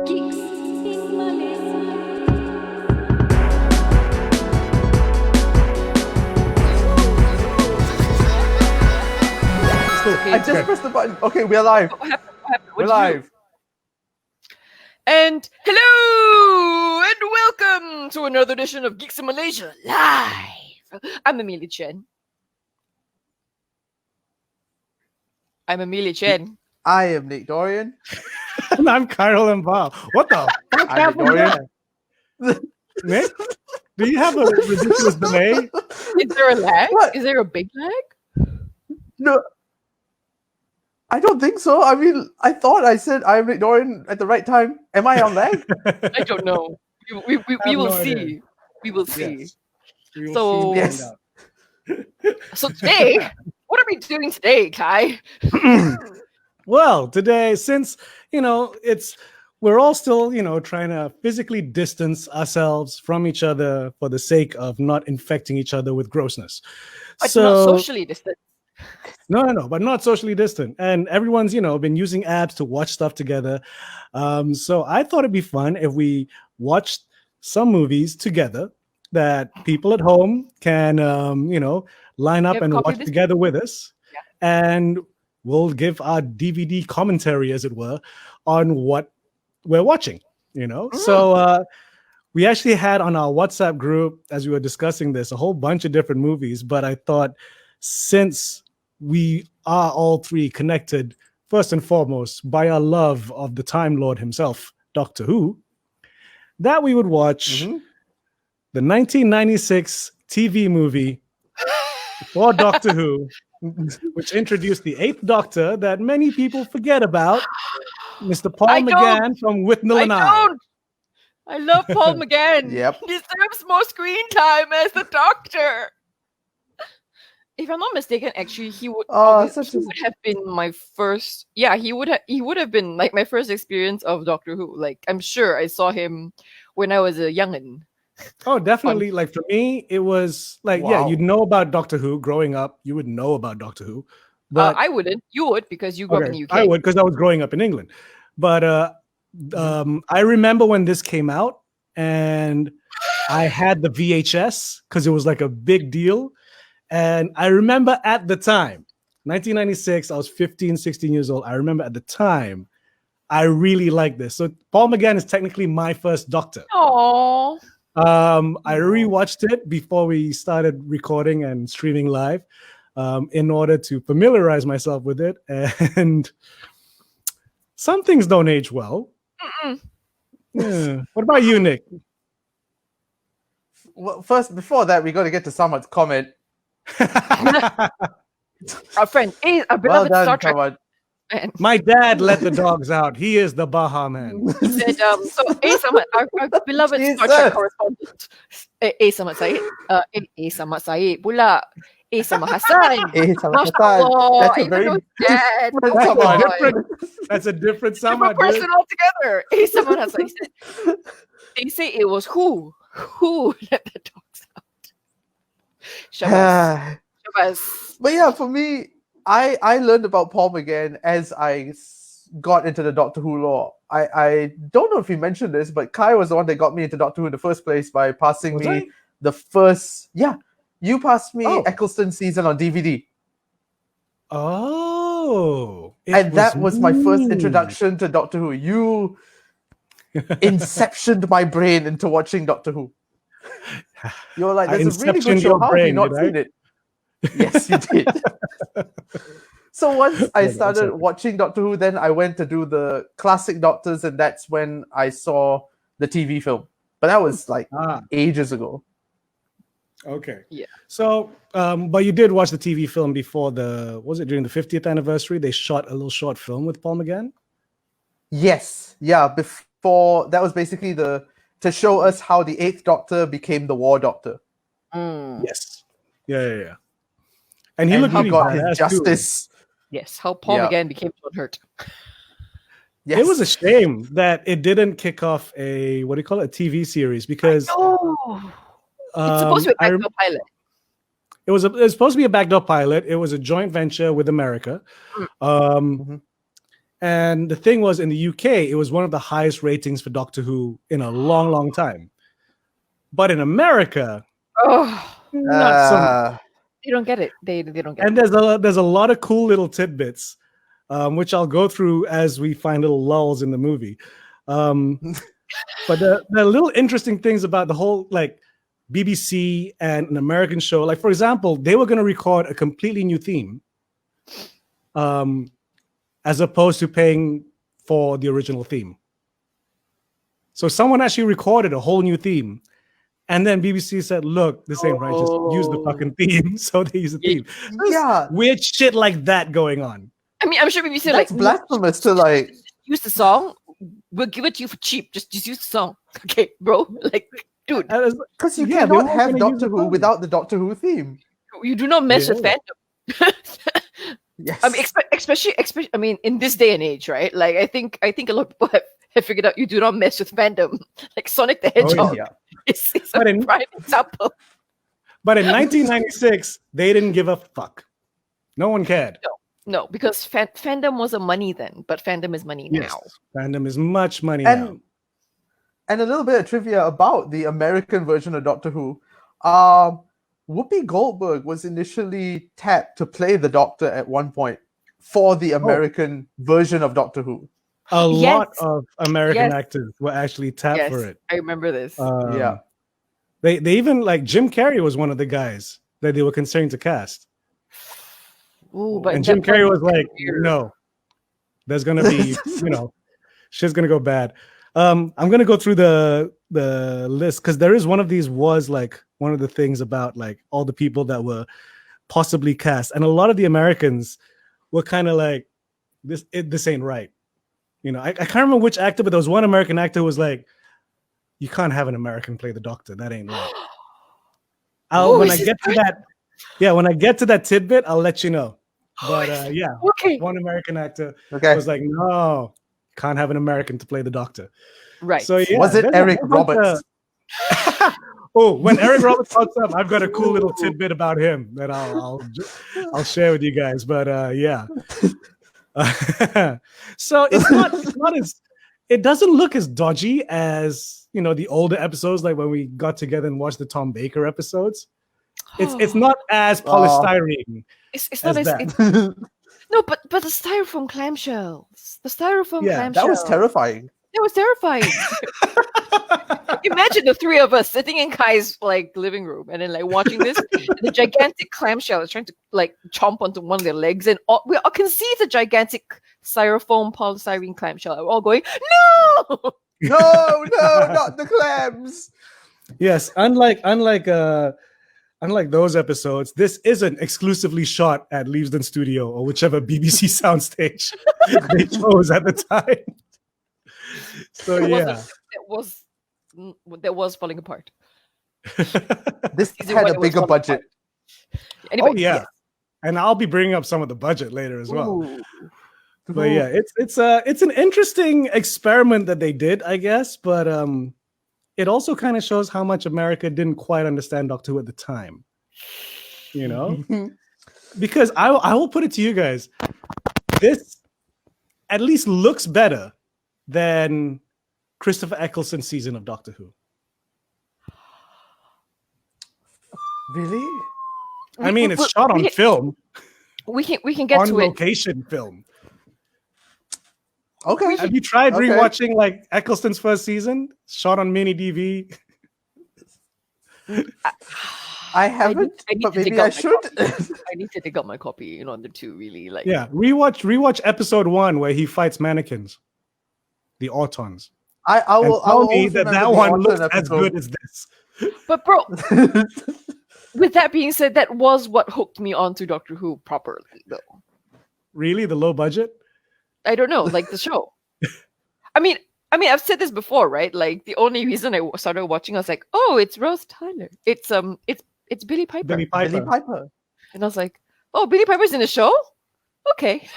Geeks in Malaysia. Okay. I just pressed the button. Okay, we're live. What happened? What happened? We're What'd you do? live. And hello and welcome to another edition of Geeks in Malaysia live. I'm Amelia Chen. I am Nick Dorian. And I'm Kyle and Bob. What the fuck I'm happened Dorian. there? Nick, do you have a ridiculous delay? Is there a lag? What? Is there a big lag? No, I don't think so. I mean, I thought I said I'm Nick Dorian at the right time. Am I on lag? I don't know. We have will no see. idea. We will see. Yes. We will So- soon Yes. find out. So today, what are we doing today, Kai? Well, today, since we're all still, trying to physically distance ourselves from each other for the sake of not infecting each other with grossness. But not socially distant. No, but not socially distant. And everyone's, been using apps to watch stuff together. So I thought it'd be fun if we watched some movies together that people at home can, line up Yep, and copy watch this. together with us. Yeah. And we'll give our DVD commentary, as it were, on what we're watching, So we actually had on our WhatsApp group, as we were discussing this, a whole bunch of different movies. But I thought since we are all three connected, first and foremost, by our love of the Time Lord himself, Doctor Who, that we would watch Mhm. the 1996 TV movie for Doctor Who, which introduced the Eighth Doctor that many people forget about, Mr. Paul I don't. McGann from Withnell and I. don't. I love Paul McGann. Yep. He deserves more screen time as the Doctor. If I'm not mistaken, actually, he would have been my first. Yeah, he would have been like my first experience of Doctor Who. Like, I'm sure I saw him when I was a youngin. Oh, definitely. Like for me, it was like, Wow. yeah, you'd know about Doctor Who growing up. You would know about Doctor Who. But I wouldn't. You would because you grew up in the UK. I would because I was growing up in England. But I remember when this came out and I had the VHS because it was like a big deal. And I remember at the time, 1996, I was 15, 16 years old. I remember at the time, I really liked this. So Paul McGann is technically my first Doctor. Aww. I rewatched it before we started recording and streaming live in order to familiarize myself with it. And some things don't age well. Yeah. What about you, Nick? Well, first, before that, we got to get to someone's comment. Our friend, a Well beloved done, Star Trek come on. fan. My dad let the dogs out. He is the Baha man. He said, so our beloved Star Trek Jesus. correspondent, sama Said, sama Said pula, sama Hassan. Sama Hassan. Mashallah, That's a even very though he's dead. different Oh my Sama. God. That's a different Sama, Different dude. person altogether. Sama Hassan. He said, they say it was who let the dogs out. Shabazz. Shabazz. But yeah, for me, I learned about Paul McGann as I got into the Doctor Who lore. I don't know if you mentioned this, but Kai was the one that got me into Doctor Who in the first place by passing Was me I? the first. Yeah, you passed me Oh. Eccleston season on DVD, Oh. and that was my first me. introduction to Doctor Who. You inceptioned my brain into watching Doctor Who. You're like, I there's a really inceptioned good show. your How have you brain, not did I? seen it? Yes, you did. So once I Yeah, started sorry. watching Doctor Who, then I went to do the classic Doctors, and that's when I saw the TV film. But that was like Ah, ages ago. okay. Yeah. So, but you did watch the TV film before was it during the 50th anniversary? They shot a little short film with Paul McGann? Yes, yeah. Before that was basically to show us how the Eighth Doctor became the War Doctor. Yes. Yeah. And he And looked he really got his badass too. justice. Yes, how Paul Yeah. McGann became John Hurt. Yes. It was a shame that it didn't kick off a TV series because Oh, it's supposed to be I a rem- pilot. it was supposed to be a backdoor pilot. It was a joint venture with America. And the thing was, in the UK, it was one of the highest ratings for Doctor Who in a long, long time. But in America, not so much. They don't get it. They don't get And it. there's a lot of cool little tidbits, which I'll go through as we find little lulls in the movie. But the little interesting things about the whole like BBC and an American show, like for example, they were going to record a completely new theme, as opposed to paying for the original theme. So someone actually recorded a whole new theme. And then BBC said, look, this ain't right. Just use the fucking theme. So they use the theme. There's weird shit like that going on. I mean, I'm sure BBC That's blasphemous to like use the song. We'll give it to you for cheap. Just use the song. Okay, bro. Like, dude. Because you cannot have Doctor Who without the Doctor Who theme. You do not mess with fandom. Yes. I mean, especially. I mean, in this day and age, right? Like, I think a lot of people have figured out you do not mess with fandom. Like Sonic the Hedgehog is a prime example. But in 1996, they didn't give a fuck. No one cared. No, because fandom wasn't money then, but fandom is money now. Fandom is much money now. And a little bit of trivia about the American version of Doctor Who. Whoopi Goldberg was initially tapped to play the Doctor at one point for the American version of Doctor Who. A lot of American actors were actually tapped for it. I remember this. They even like Jim Carrey was one of the guys that they were considering to cast. Ooh, but and Jim Carrey was like, no, there's gonna be, shit's gonna go bad. I'm gonna go through the list because there is one of these was like one of the things about like all the people that were possibly cast, and a lot of the Americans were kind of like, this ain't right. I can't remember which actor, but there was one American actor who was like, you can't have an American play the Doctor. That ain't right. When I get to that tidbit, I'll let you know. But one American actor was like, no, can't have an American to play the Doctor. Right. So was it Eric Roberts? When Eric Roberts pops up, I've got a cool little tidbit about him that I'll share with you guys. But so it's not as, it doesn't look as dodgy as the older episodes, like when we got together and watched the Tom Baker episodes. It's not as polystyrene. It's not as no, but the styrofoam clamshells. The styrofoam clamshells. That was terrifying. It was terrifying. Imagine the three of us sitting in Kai's like living room and then like watching this. And the gigantic clamshell is trying to like chomp onto one of their legs, and we all can see the gigantic styrofoam polystyrene clamshell. We're all going, no, no, not the clams. Yes, unlike those episodes, this isn't exclusively shot at Leavesden Studio or whichever BBC soundstage they chose at the time. So that was falling apart. This had a bigger budget. Anyway, and I'll be bringing up some of the budget later as well. Ooh. But it's an interesting experiment that they did, I guess. But it also kind of shows how much America didn't quite understand Doctor Who at the time. Because I will put it to you guys, this at least looks better than Christopher Eccleston's season of Doctor Who. Really? I mean, it's shot on film. We can get to it. On location film. Okay. Have you tried rewatching like Eccleston's first season, shot on mini DV? I haven't, but maybe I should. I need to dig up my copy in order to really like. Yeah, rewatch episode 1 where he fights mannequins, the Autons. I will tell me that one looks as good as this. But bro, with that being said, that was what hooked me onto Doctor Who properly, though. Really, the low budget? I don't know, like the show. I mean, I've said this before, right? Like the only reason I started watching, I was like, oh, it's Rose Tyler. It's Billy Piper. Billy Piper. And I was like, oh, Billy Piper's in the show? Okay.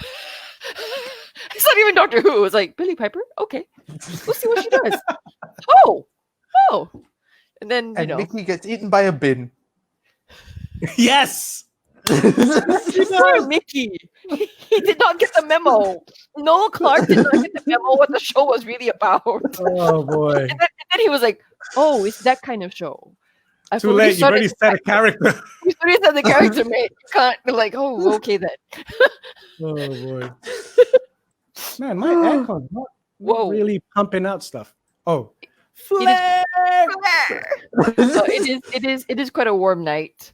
It's not even Doctor Who. It's like, Billy Piper? Okay. We'll see what she does. Oh. And then, Mickey gets eaten by a bin. Yes. Poor Mickey. He did not get the memo. Noel Clark did not get the memo what the show was really about. Oh boy. And then he was like, "Oh, it's that kind of show." I've Too late. You've already set a character. You already said the character, mate. You can't be like, "Oh, okay then." Oh boy. Man, my aircon's not really pumping out stuff. Oh. Flare! So it is quite a warm night.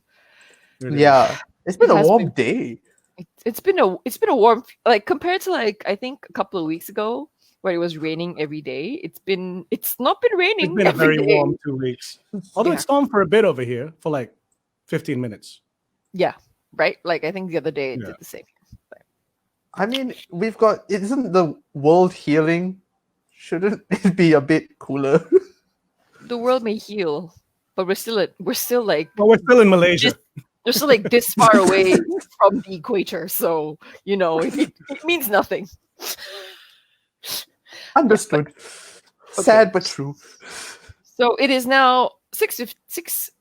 Yeah. It's been a warm day. It's been a warm, like, compared to, like, I think a couple of weeks ago where it was raining every day. It's not been raining. It's been a very day. warm 2 weeks. Although it stormed for a bit over here for like 15 minutes. Yeah, right. Like I think the other day it did the same. But... I mean, isn't the world healing? Shouldn't it be a bit cooler? The world may heal, but we're still like. Well, we're still in Malaysia. We're still like this far away from the equator, so it means nothing. Understood. Sad but true. So it is now 6.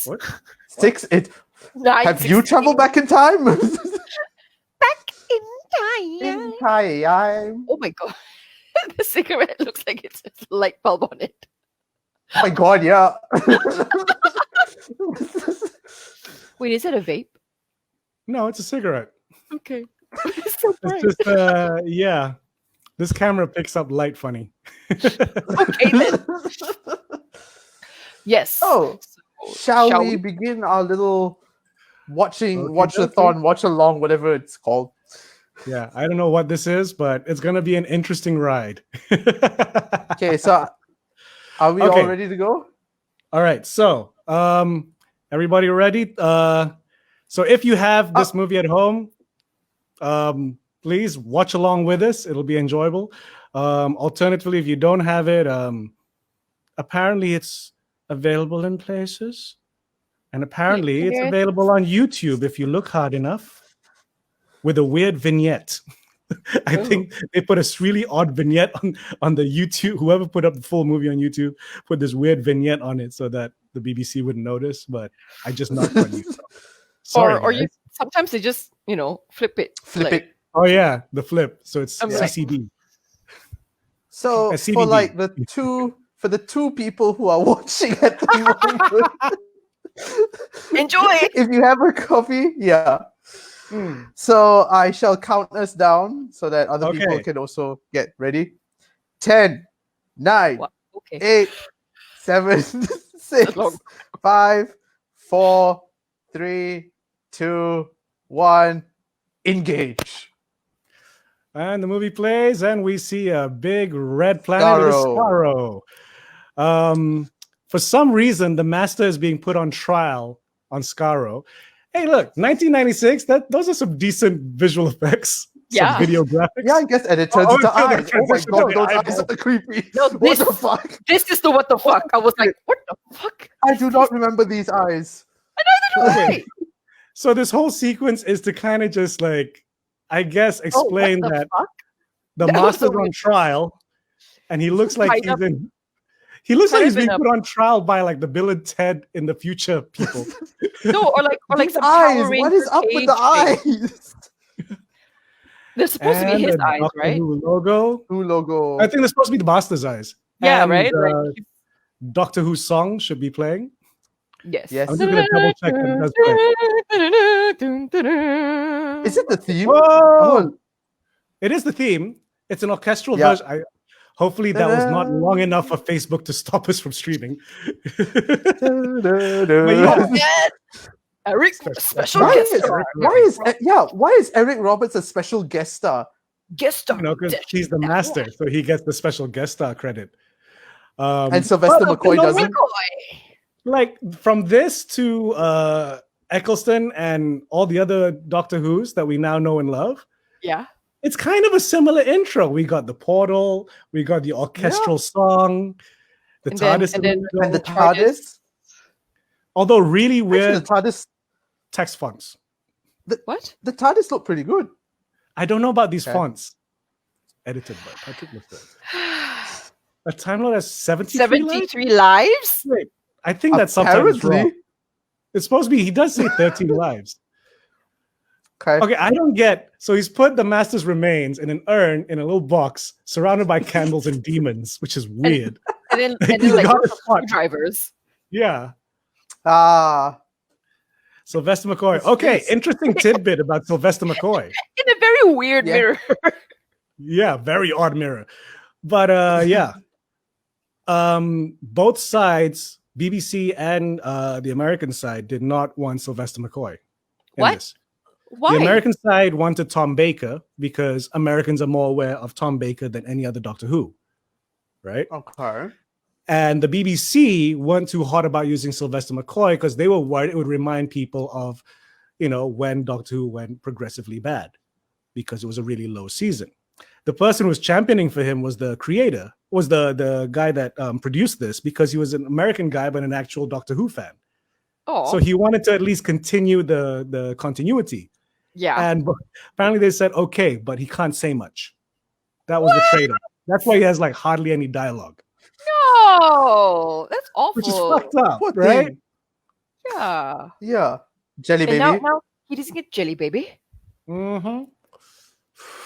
What? 6. Have you 9:16. traveled back in time? Back in time. In time. Oh my god. The cigarette looks like it's a light bulb on it. Oh my god, yeah. Wait, is it a vape? No, it's a cigarette. Okay. It's so bright. It's just yeah. This camera picks up light funny. Okay then. Yes. Oh, So, shall we begin our little watch-a-thon, watch-along, whatever it's called? Yeah, I don't know what this is, but it's gonna be an interesting ride. Okay, so are we all ready to go? All right, so everybody ready? So if you have this movie at home, please watch along with us. It'll be enjoyable. Alternatively, if you don't have it, apparently it's available in places, and apparently it's available on YouTube if you look hard enough, with a weird vignette. I think they put a really odd vignette on the YouTube. Whoever put up the full movie on YouTube put this weird vignette on it so that the BBC wouldn't notice. But I just knocked on you. Sorry, or you sometimes they just flip it. Flip like, it. Oh yeah, the flip. So it's I'm CCD. So CDD. for the two people who are watching at the moment, enjoy. if you have a copy, yeah. So I shall count us down so that other people can also get ready. 10, 9, What? Okay. 8, 7, 6, 5, 4, 3, 2, 1. Engage. And the movie plays, and we see a big red planet with a Scarrow. For some reason, the master is being put on trial on Scarrow. Hey, look, 1996. Those are some decent visual effects. Yeah. Some video graphics. Yeah, I guess, and it turns into eyes. Oh my god, those eyes. eyes are creepy. No, What the fuck? This is the what the fuck. I was like, what the fuck? I do not remember these eyes. Neither do I. So this whole sequence is to kind of just like, I guess, explain what the that fuck? the That was master's so on weird. trial, and he looks like Tied he's up. in. He looks like Kind he's of in being a- put on trial by like the Bill and Ted in the future people. No, or like These some eyes. Power What is Ranger up with the cage thing. eyes? They're supposed to be his the eyes, Doctor right? Who logo. New logo. I think they're supposed to be the master's eyes. Yeah, And, right? Like, Doctor Who song should be playing. yes. Yes. I'm just gonna double check that it does play. Is it the theme? Whoa! Oh, It is the theme. It's an orchestral Yeah. version. Hopefully that was not long enough for Facebook to stop us from streaming. But yeah. Yes. Eric, special why guest is, star. why is Eric Roberts a special guest star? Guest star. Because he's the master, so he gets the special guest star credit. And Sylvester McCoy doesn't. Like from this to Eccleston and all the other Doctor Who's that we now know and love. Yeah. It's kind of a similar intro. We got the portal, we got the orchestral song, the And then- TARDIS, And the TARDIS. although really Actually, weird the TARDIS. text fonts. What? The TARDIS looked pretty good. I don't know about these Okay. fonts. Edited by Patrick Lefebvre. A Time Lord has 73 lives? 73 lives? Wait, I think that subtitle is wrong. Apparently. It's supposed to be. He does say 13 lives. Okay. Okay, I don't get. So he's put the master's remains in an urn in a little box, surrounded by candles and demons, which is weird. And then He's like got lots a of spot. drivers. Yeah. Sylvester McCoy. Okay, interesting tidbit about Sylvester McCoy. In a very weird Yeah. mirror. Yeah, very odd mirror. But yeah. Both sides, BBC and the American side, did not want Sylvester McCoy. What? This. Why? The American side wanted Tom Baker because Americans are more aware of Tom Baker than any other Doctor Who. Right? Okay. And the BBC weren't too hot about using Sylvester McCoy because they were worried it would remind people of, when Doctor Who went progressively bad because it was a really low season. The person who was championing for him was the creator, was the guy that produced this because he was an American guy but an actual Doctor Who fan. Oh, So he wanted to at least continue the continuity. yeah. And apparently they said, okay, but he can't say much. That was the trade-off. That's why he has like hardly any dialogue. No, that's awful. Which is fucked up, What right? thing? Yeah. Yeah. Jelly And baby. now he doesn't get jelly baby. Mm-hmm.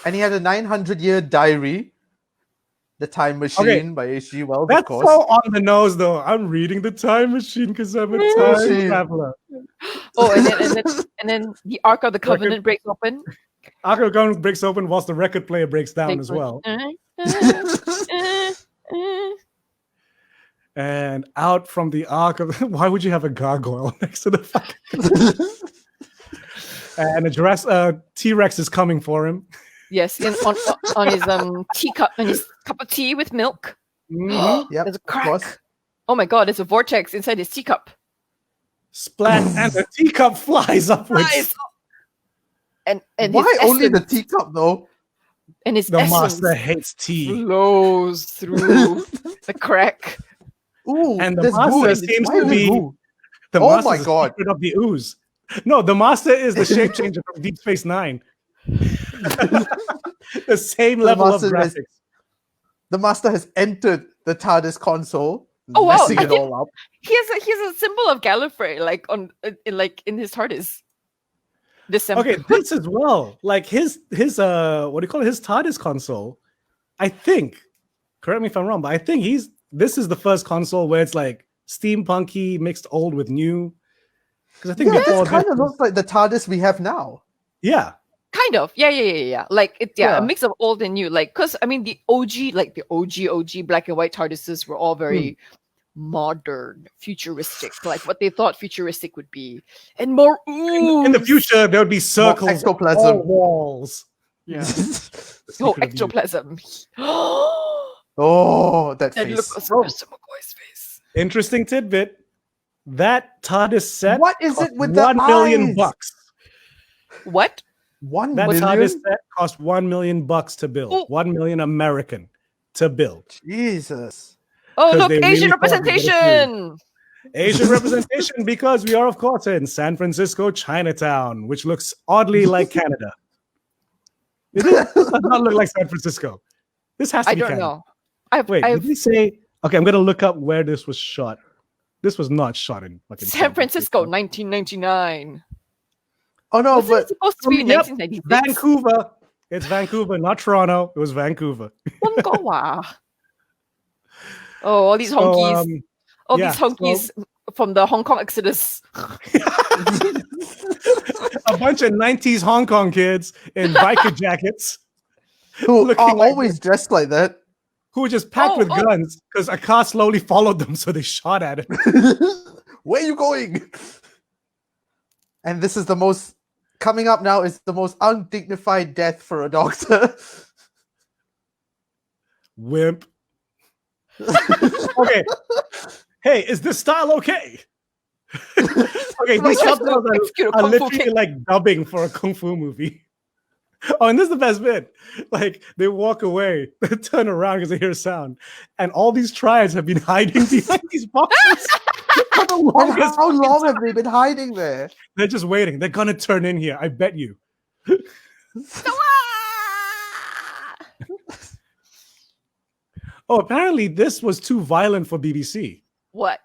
And he had a 900-year diary. The Time Machine Okay. by H.G. Wells, That's of course. so on the nose, though. I'm reading the Time Machine because I'm a time Machine. traveler. Oh, and then the Ark of the Covenant breaks open. Ark of the Covenant breaks open whilst the record player breaks down as well. And out from the Ark of... Why would you have a gargoyle next to the fucking... And a T-Rex is coming for him. Yes, on his teacup, on his cup of tea with milk. Mhm. Yep, There's a of course. crack. Oh my god, there's a vortex inside his teacup. Splat, and the teacup flies upwards. Nice. And Why his only the essence- teacup though? and his The essence master hates tea. flows through the crack. Ooh, And the there's master goo in it. seems Why to is there be- goo? The Oh master my is the God. secret of the ooze. No, the master is the shape changer from Deep Space Nine. The same level of master is- graphics. The master has entered the TARDIS console, Oh, wow. messing I it didn't- all up. He has a symbol of Gallifrey, like in his TARDIS. December. Okay, this as well. Like his what do you call it? His TARDIS console. I think. Correct me if I'm wrong, but I think this is the first console where it's like steampunky mixed old with new. Because I think Yeah, before this kind that of was- looks like the TARDIS we have now. yeah. Kind of. Yeah. Like a Yeah. mix of old and new. Like, because I mean the OG black and white TARDISes were all very modern, futuristic, like what they thought futuristic would be. And more In the future, there would be circles, ectoplasm. all walls. Yeah. Oh, ectoplasm. Oh, that That look face. on Mr. McCoy's face. Interesting tidbit. That TARDIS set. What is it cost with the $1 million eyes? bucks. What? 1 That million? TARDIS set cost $1 million to build. Oh. 1 million American to build. Jesus. Oh, 'Cause look, they Asian really thought they were representation. Asian representation because we are, of course, in San Francisco, Chinatown, which looks oddly like Canada. This does not look like San Francisco. This has to I be don't Canada. know. Wait, I've did we say? Okay, I'm gonna look up where this was shot. This was not shot in fucking San Francisco, 1999. Oh no, Wasn't it but supposed to be in Yep, 1996? Vancouver. It's Vancouver, not Toronto. It was Vancouver. Wongawa. Oh, all these So, honkies. All yeah, these honkies from the Hong Kong Exodus. a bunch of 90s Hong Kong kids in biker jackets who looking are like always dressed like that. who were just packed Oh, with oh. guns because a car slowly followed them, so they shot at it. Where are you going? And this is the most coming up now is the most undignified death for a doctor. Wimp. Okay. Hey, is this style okay? Okay, these subtitles Execute a are kung fu literally kick. like dubbing for a kung fu movie. Oh, and this is the best bit. Like they walk away, they turn around because they hear a sound, and all these triads have been hiding behind these boxes for the And longest. how long have they been hiding there? They're just waiting. They're gonna turn in here. I bet you. Oh, apparently this was too violent for BBC. What?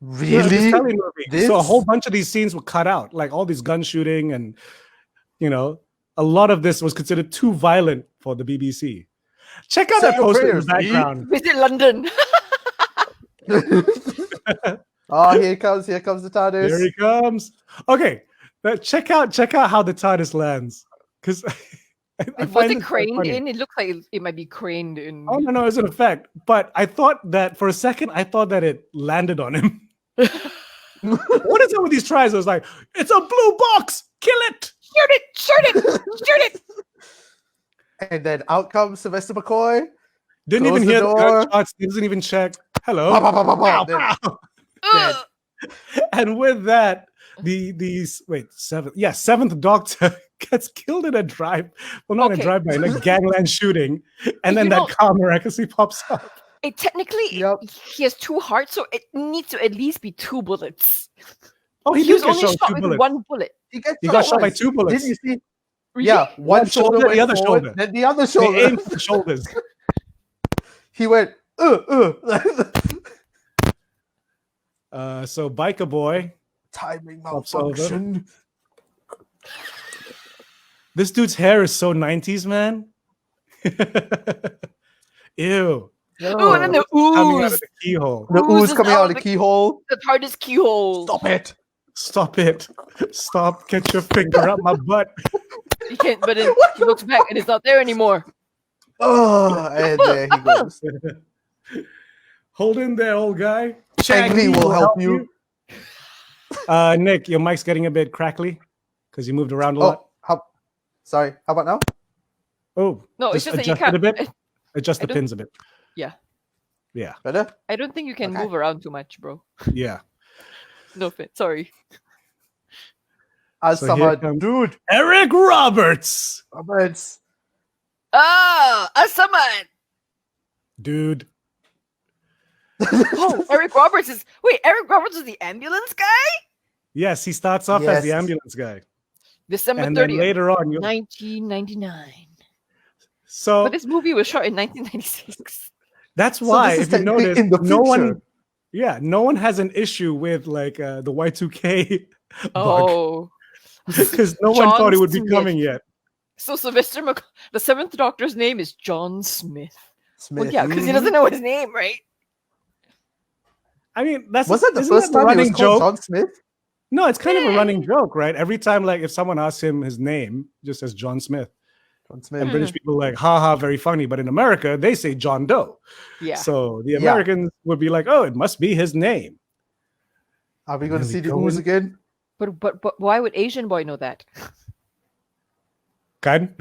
Yeah, this Really? telemovie. This? So a whole bunch of these scenes were cut out, like all this gun shooting, and a lot of this was considered too violent for the BBC. Check out Say that your poster in prayers, the background. Visit London. Oh, here comes the TARDIS. There he comes. Okay, but check out how the TARDIS lands, because Was it craned in? It looks like it might be craned in. Oh no, it's an effect. But I thought that for a second, it landed on him. What is it with these tries? I was like, it's a blue box. Kill it. Shoot it. And then out comes Sylvester McCoy. Didn't Close even the hear the door. gunshots. Doesn't even check. Hello. Pow, pow, pow, pow, pow. Pow, Then- pow. Dead. Ugh. And with that, seventh Doctor gets killed in a drive. Well, not in Okay. a drive-by, in a gangland shooting, and then You that know- car miraculously pops up. Technically, Yep. he has 2 hearts, so it needs to at least be 2 bullets. Oh, he He was did get only shot shot with 2 with bullets. 1 bullet. He Got shot by once. 2 bullets. Didn't you see? Really? Yeah, one shoulder, the went other forward, shoulder. then the other They shoulder. aimed for the shoulders. He went, So biker boy, timing Pops over. malfunction. this dude's hair is so 90s, man. Ew. Oh, and then the Coming out ooze. of the keyhole. The ooze Oozes coming out of out the the- keyhole. The TARDIS keyhole. Stop it. Stop it. Stop. Get your finger up my butt. He can't, but then he looks back and it's not there anymore. Oh, and there he goes. Hold in there, old guy. Ang Lee will help you. Nick, your mic's getting a bit crackly because you moved around a lot. Sorry. How about now? Oh, No, it's just that you adjust it a can't. bit. Adjust I the don't- pins a bit. Yeah. Yeah. Better? I don't think you can Okay. move around too much, bro. Yeah. No fit. Sorry. As So here someone, comes- dude, Eric Roberts. Roberts. Ah, a summon. Dude. Oh, Eric Roberts is. Wait, Eric Roberts is the ambulance guy? Yes, he starts off as the Yes. ambulance guy. December And then 30th, later on, 1999. so But this movie was shot in 1996. that's So why, this is if you technically notice, in the no one, future. no one has an issue with like the Y2K bug Oh. because no one John thought it would be Smith. coming yet. So the 7th Doctor's name is John Smith. Smith. Well, yeah, because he Mhm. doesn't know his name, right? I mean, that's Was that the isn't first that the time he was running called joke? John Smith? No, it's kind of a running joke, right? Every time, like, if someone asks him his name, just as John Smith, John and Smith. British people are like, haha, very funny. But in America, they say John Doe. Yeah. So the Americans would be like, oh, it must be his name. Are we going to Really see the going- ooze again? But why would Asian boy know that? Kind.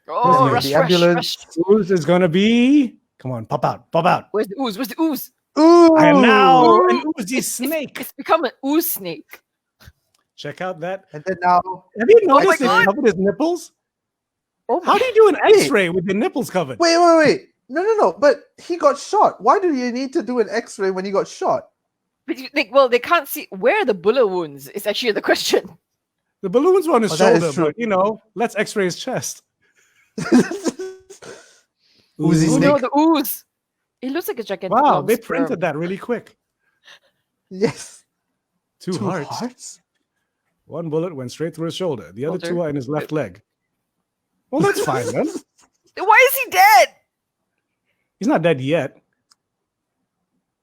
Oh, the rush, rush, ambulance. rush. Who's is gonna be? Come on, pop out, pop out. Where's the ooze? Where's the ooze? Ooh! I am now Ooh. an oozy snake. It's become an ooze snake. Check out that. And then now, Have you my noticed he God. covered his nipples? Oh How do you do an X-ray with your nipples covered? wait. No. But he got shot. Why do you need to do an X-ray when he got shot? But they can't see where are the bullet wounds. Is actually the question. The balloons were on his Oh, that is shoulder, true. but let's X-ray his chest. Oozy Ooh. Oh snake. no, the ooze. It looks like a gigantic. Wow, long they sperm. printed that really quick. Yes. Two hearts. One bullet went straight through his shoulder. The other Shoulder. two are in his left leg. Well, that's fine then. Why is he dead? He's not dead yet.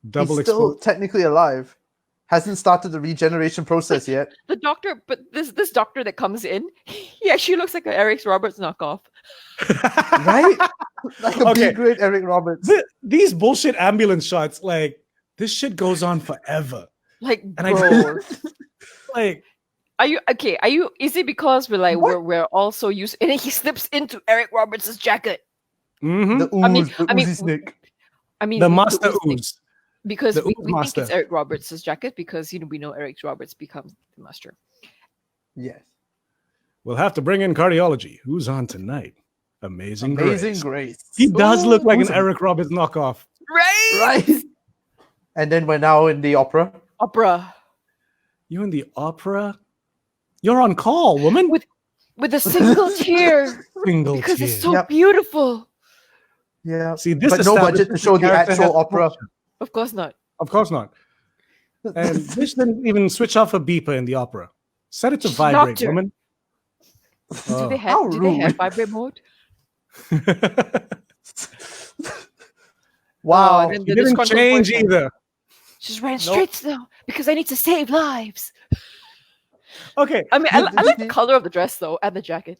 Double He's still exposure. technically alive. Hasn't started the regeneration process yet. The doctor, but this doctor that comes in, he actually looks like an Eric Roberts knockoff. Right? Like a Okay. B-grade Eric Roberts. These bullshit ambulance shots, like this shit goes on forever. Like, And I- bro, Like, are you okay? Are you? Is it because we're like What? we're all so used? And then he slips into Eric Roberts' jacket. mhm. The ooze, I mean- the I mean, oozy snake. I mean, the master ooze thing, ooze. because the we ooze think master. it's Eric Roberts' jacket because we know Eric Roberts becomes the master. Yes. We'll have to bring in cardiology. Who's on tonight? Amazing Amazing Grace. Grace. He does look like an Who's a- Eric Roberts knockoff. Right? Right. And then we're now in the opera. Opera You in the opera? You're on call, woman. with a single tear Single because tear. it's so Yep. beautiful. Yeah. See, this But no establishes budget to show the character actual has opera. emotion. Of course not. Of course not. And this didn't even switch off a beeper in the opera. Set it to vibrate, Doctor. woman. Do they How have rude. vibrate mode? Wow. and then You the didn't disgruntled change boyfriend. either. Just ran straight to them because I need to save lives. Okay. I mean, Yeah, I like the did- color of the dress though, and the jacket.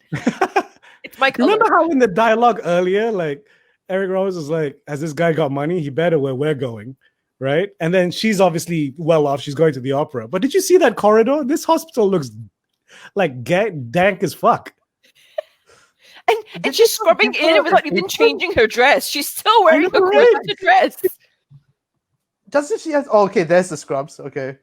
It's my color. Remember how in the dialogue earlier, like Eric Rose is like, "Has this guy got money? He better where we're going." Right? And then she's obviously well off. She's going to the opera. But did you see that corridor? This hospital looks like dank as fuck. And she's scrubbing in without even changing her dress. She's still wearing her know, right? corset dress. Doesn't she have? Oh, okay, there's the scrubs. Okay.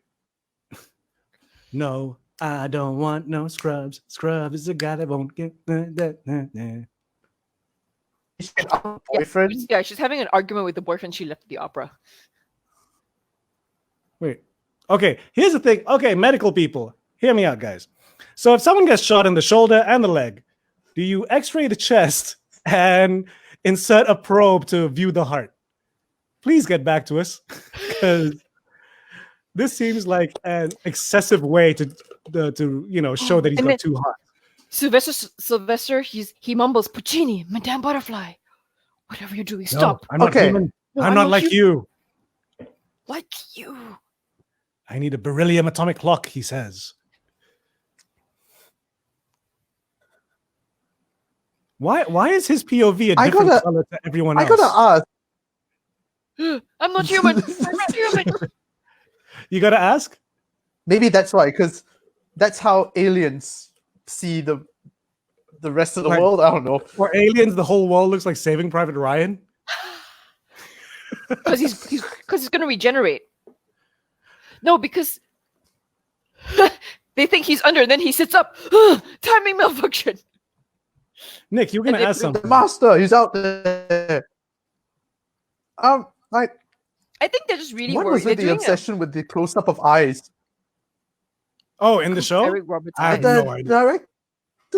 No, I don't want no scrubs. Scrub is the guy that won't get. Boyfriend. Yeah, she's having an argument with the boyfriend she left at the opera. Wait. Okay, here's the thing. Okay, medical people, hear me out, guys. So if someone gets shot in the shoulder and the leg, do you x-ray the chest and insert a probe to view the heart? Please get back to us, because this seems like an excessive way to show that he's And got then- two hearts. Sylvester, he mumbles, Puccini, Madame Butterfly. Whatever you're doing, stop. No, I'm not Okay. human. No, I'm not like you. Like you. I need a beryllium atomic clock, he says. Why is his POV a I different gotta- color to everyone I else? gotta ask. I'm not human. I'm not human. You gotta ask? Maybe that's why, because that's how aliens see the rest of the Like- world. I don't know. For aliens, the whole world looks like Saving Private Ryan. Because he's gonna regenerate. No, because they think he's under, and then he sits up. Timing malfunction. Nick, you were gonna And they ask bring The something. master, he's out there. Like, I think they're just really what worried. was with They're the doing obsession with the close-up of eyes? Oh, in the show? Eric Roberts. I have The no idea. director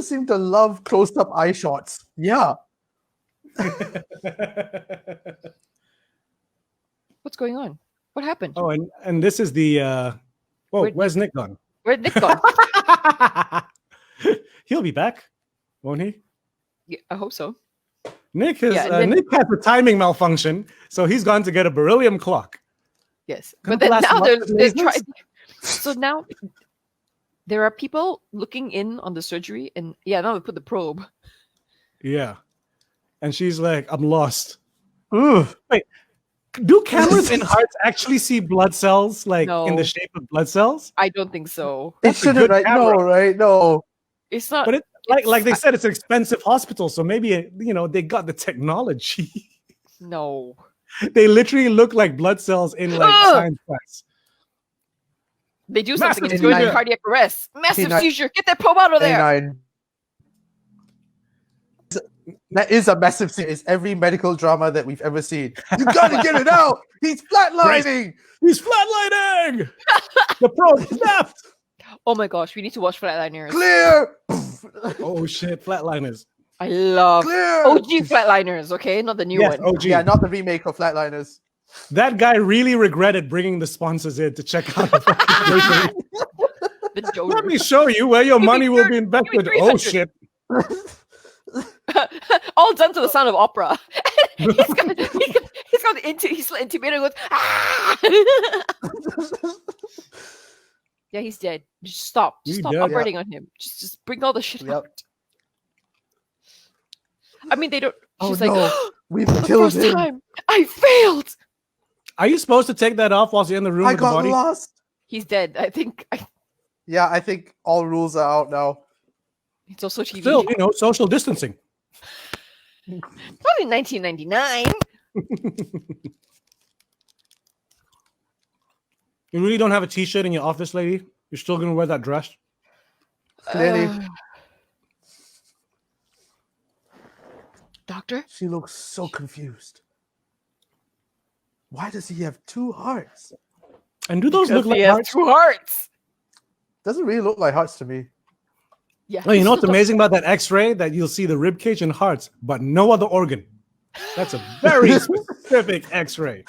seemed to love close-up eye shots. Yeah. What's going on? What happened? Oh, and this is the Where'd where's Nick gone? Where'd Nick go? He'll be back, won't he? Yeah, I hope so. Nick has Yeah, and then- Nick has a timing malfunction, so he's gone to get a beryllium clock. Yes, Gonna but then blast now him up they're with lasers? trying. So now there are people looking in on the surgery, and now they put the probe. Yeah. And she's like, I'm lost. Ooh. Do cameras in hearts actually see blood cells like in No. the shape of blood cells? I don't think so. It That's a shouldn't, good right? No, camera. right? No. It's not. But it like they said, it's an expensive hospital, so maybe they got the technology. No. They literally look like blood cells in like Ugh! science class. They do Massive something and it's seizure. going to cardiac arrest. Massive K9. seizure. Get that probe out of there. K9. That is a massive scene. It's every medical drama that we've ever seen. You gotta get it out. He's flatlining. He's flatlining. The probe snapped. Oh my gosh, we need to watch Flatliners. Clear. Oh shit, flatliners. I love Clear. OG Flatliners, okay? Not the new Yes, one. OG. Yeah, not the remake of Flatliners. That guy really regretted bringing the sponsors in to check out the fucking version. The Let donor. me show you where your Give me money will be 30, invested. give me Oh 300. shit. All done to the sound of opera. he's got the he's intubator and goes, ah! Yeah, he's dead. Just stop. Just He's stop dead. operating on him. Just bring all the shit Yep. out. I mean, they don't. Oh She's no, like, we've the killed first him. time I failed. Are you supposed to take that off whilst you're in the room I with the got body? lost. He's dead. I think. Yeah, I think all rules are out now. It's also TV. Still, social distancing. Probably 1999. You really don't have a t-shirt in your office, lady? You're still gonna wear that dress? Clearly. Doctor? She looks so confused. Why does he have two hearts? And do those Because look like he has hearts? 2 hearts. Doesn't really look like hearts to me. Yeah. Oh, you know what's amazing about that X-ray? That you'll see the rib cage and hearts, but no other organ. That's a very specific X-ray.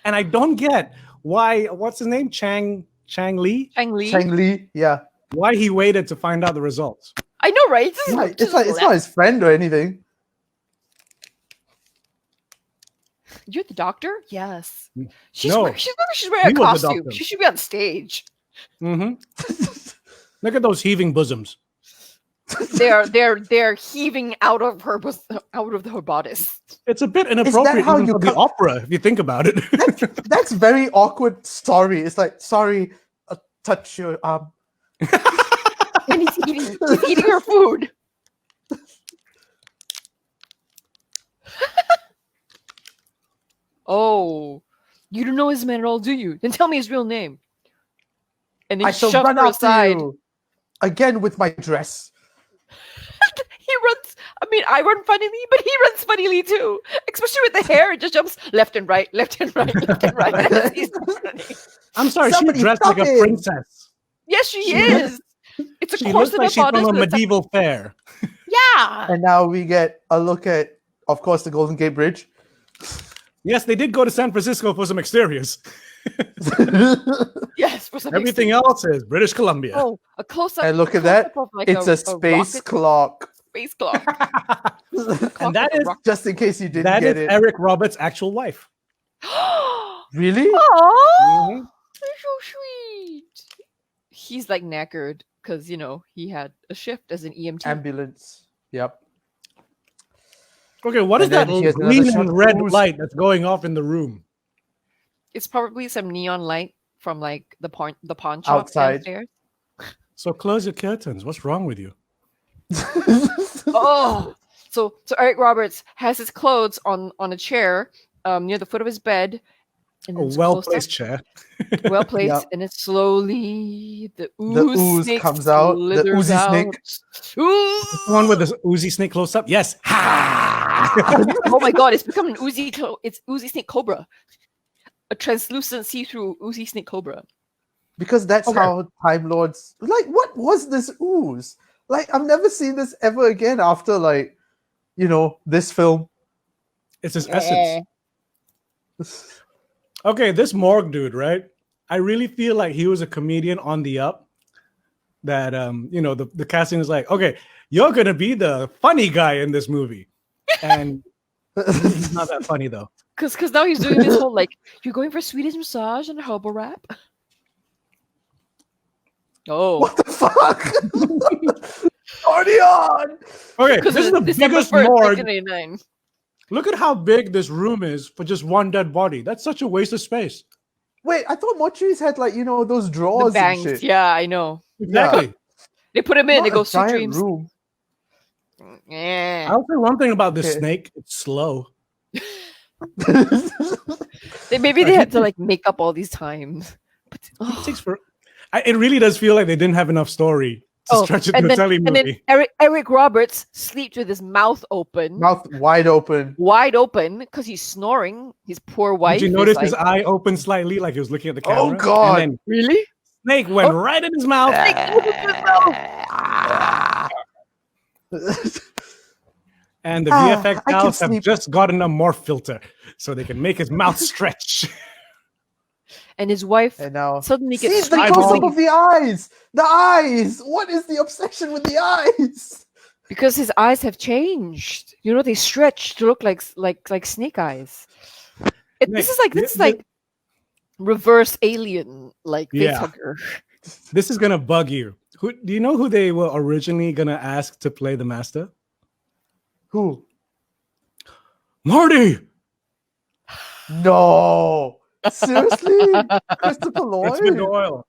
And I don't get why. What's his name? Chang Li. Chang Li. Chang Li, yeah. Why he waited to find out the results? I know, right? This is Yeah, just it's not his friend or anything. You're the doctor? Yes. No. She's wearing a He was the costume. doctor. She should be on stage. Mm-hmm. Look at those heaving bosoms. They're heaving out of her bodice. It's a bit inappropriate how even you for the opera, if you think about it. That's very awkward story. It's like, sorry, touch your arm. And he's eating her food. Oh, you don't know his man at all, do you? Then tell me his real name. And then I shall shove run her after aside. you again with my dress. He runs. I mean, I run funnily, but he runs funnily too. Especially with the hair, it just jumps left and right, left and right, left and right. He's running. I'm sorry, Somebody she's dressed stop like a him. princess. Yes, she is. It's a She looks corset like of she's from bodice a with medieval fair. Yeah. And now we get a look at, of course, the Golden Gate Bridge. Yes, they did go to San Francisco for some exteriors. Yes, for some Everything else is British Columbia. Oh, a close up. And look at that. Like It's a space rocket clock. space clock. And that is Just in case you didn't that get is it. Eric Roberts' actual wife. Really? Oh, Mhm. they're so sweet. He's like knackered because he had a shift as an EMT. Ambulance. Yep. Okay, what is And that then here's another green shot and of red ooze. light that's going off in the room? It's probably some neon light from like the pawn shop Outside. downstairs. So close your curtains. What's wrong with you? Oh, so Eric Roberts has his clothes on a chair near the foot of his bed. And A then it's well-placed chair. well placed, Yep. and it's slowly the The ooze snake comes out, the slithers oozy snake. out. Ooh! The one with the oozy snake close up? Yes. Oh my god, it's become an it's oozy snake cobra. A translucent see-through oozy snake cobra. Because that's Okay. how Time Lords. Like, what was this ooze? Like, I've never seen this ever again after, like, this film. It's his essence. Okay, this morgue dude, right? I really feel like he was a comedian on the up. That the casting is like, okay, you're gonna be the funny guy in this movie, and he's not that funny though. Because now he's doing this whole like, you're going for Swedish massage and a herbal wrap. Oh, What the fuck? Already on! Okay, because this is the December biggest 1st, morgue. 1999. Look at how big this room is for just one dead body. That's such a waste of space. Wait, I thought mortuaries had, like, those The drawers and bangs, shit. yeah, I know. Exactly. They put him in. Not They go a sweet giant dreams. room. Yeah. I'll say one thing about this Okay. snake: it's slow. Maybe they had to like make up all these times. But, It takes for. It really does feel like they didn't have enough story to stretch it to and a then telemovie. Eric Roberts sleeps with his mouth open, Mouth wide open. wide open, because he's snoring. His poor wife. Did you is notice like, his eye opened slightly, like he was looking at the camera? Oh, God. And then Really? snake went Oh. right in his mouth. And the VFX I can house have sleep. just gotten a morph filter, so they can make his mouth stretch. And his wife And now, suddenly see gets the eyeball. close up of the eyes. The eyes. What is the obsession with the eyes? because his eyes have changed. They stretch to look like snake eyes. This is like reverse alien, like Yeah. facehugger. This is gonna bug you. Do you know who they were originally gonna ask to play the master? Who? Marty. No. Seriously? Christopher Lloyd? Christopher Doyle.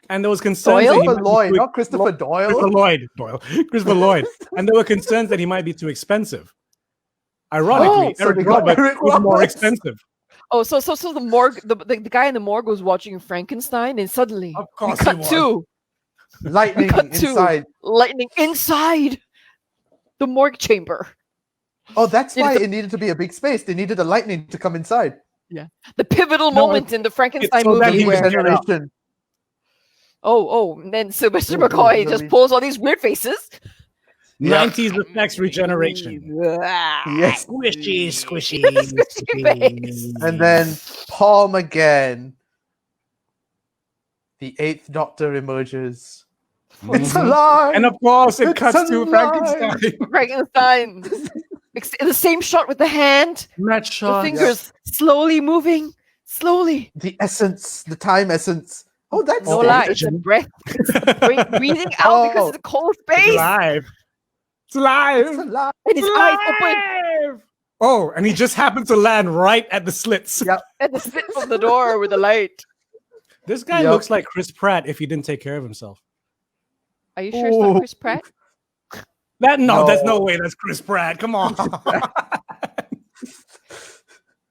And there was concerns Doyle? that he Christopher might be Lloyd, too not Christopher Doyle. Christopher Lloyd. And there were concerns that he might be too expensive. Ironically, so they Eric got Roberts Eric was more Roberts. expensive. Oh, so the morgue, the guy in the morgue was watching Frankenstein, and suddenly Of we course he cut was. to Lightning cut to inside. lightning inside the morgue chamber. Oh, that's Yeah, why the- it needed to be a big space. They needed the lightning to come inside. The pivotal No, moment in the Frankenstein so that movie he can where get out. Regeneration. and then Sylvester Oh, McCoy really? just pulls all these weird faces. 90s effects regeneration. Yes. Squishy, squishy, Squishy face. And then Paul McGann the eighth Doctor emerges. Mhm. It's alive! And of course, it It's cuts to alive! Frankenstein. Frankenstein. The same shot with the hand, Match the shot. fingers slowly moving, slowly. The essence, the time essence. Oh, that's No Oh, lie, it. it's a breath. It's breathing out because it's a cold It's space. alive. It's alive. It's alive. And his It's eyes open alive. Oh, and he just happened to land right at the slits. Yep. at the slit from the door with the light. This guy Yep. looks like Chris Pratt if he didn't take care of himself. Are you sure it's not Ooh. Chris Pratt? There's no No. way that's Chris Pratt. Come on.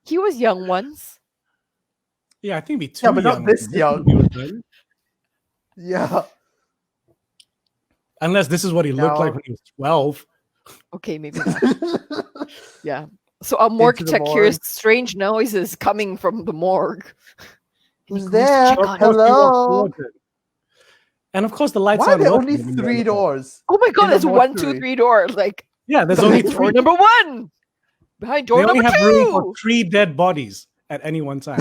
He was young once. Yeah, I think he'd be too Yeah, but not young. this young. He was done. Yeah. Unless this is what he looked No. like when he was 12. Okay, maybe not. Yeah. So our morgue Into the tech hears morgue. strange noises coming from the morgue. And he Who's goes to there? check Of on it. course he walked Hello? towards it. And of course the lights Why are aren't there working only when you're 3 in the morgue. doors? Oh my god, in a there's 1, 2, mortuary? 3 doors. Like Yeah, there's behind only door 3. number 1. Behind door They only number have room for 2. 3 dead bodies at any one time.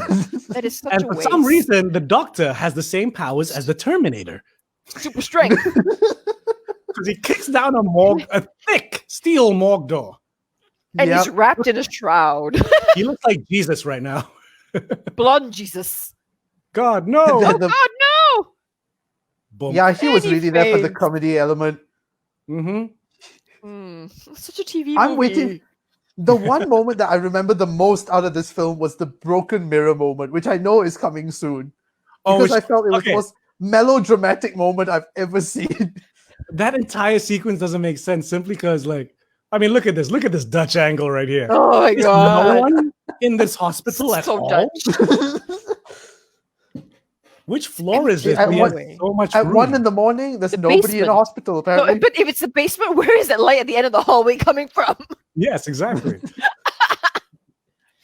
That is such And a for waste. some reason, the Doctor has the same powers as the Terminator. Super strength. Because he kicks down a thick steel morgue door. And Yep. he's wrapped in a shroud. He looks like Jesus right now. Blonde Jesus. God, no. The- Oh god, no! Boom. Yeah, he was Any really there for the face. comedy element. Mm-hmm. Such a TV I'm movie. waiting. The one moment that I remember the most out of this film was the broken mirror moment, which I know is coming soon. Oh, Because which- I felt it was okay. the most melodramatic moment I've ever seen. That entire sequence doesn't make sense simply because, like, I mean, look at this. Look at this Dutch angle right here. Oh my There's no god. one in this hospital at So all. Dutch. Which floor is this? At We one- have so much At room. 1 in the morning, there's The nobody in basement. the hospital, No, apparently. but if it's the basement, where is that light at the end of the hallway coming from? Yes, exactly.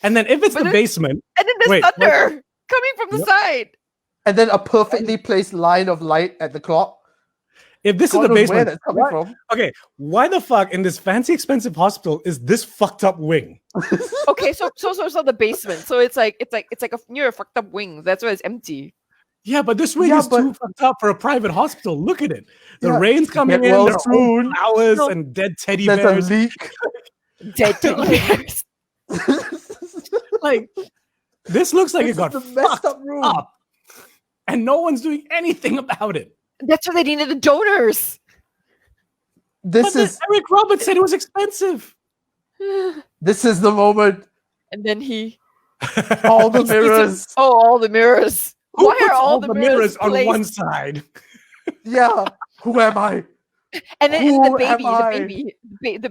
And then if it's But the then- basement, And then there's Wait, what? thunder coming from the Yep. side. And then a perfectly placed line of light at the clock. if this God is the knows where basement, that's coming why- from. okay, why the fuck in this fancy expensive hospital is this fucked up wing? Okay, so it's not the basement. So it's like near a fucked up wing. That's why it's empty. Yeah, but this wing Yeah, is but- too fucked up for a private hospital. Look at it. The Yeah, rain's coming in. get well There are old soon. flowers No. and dead teddy There's bears. a leak. Dead teddy bears. Like this looks like This it got is the messed fucked up room. up, and no one's doing anything about it. That's why they needed the donors. This But then is Eric Roberts said it was expensive. this is the moment. And then he All the he sees mirrors. all the mirrors. Who Why puts are all the mirrors on placed? one side? Yeah. Who am I? And then Who the am baby, I? the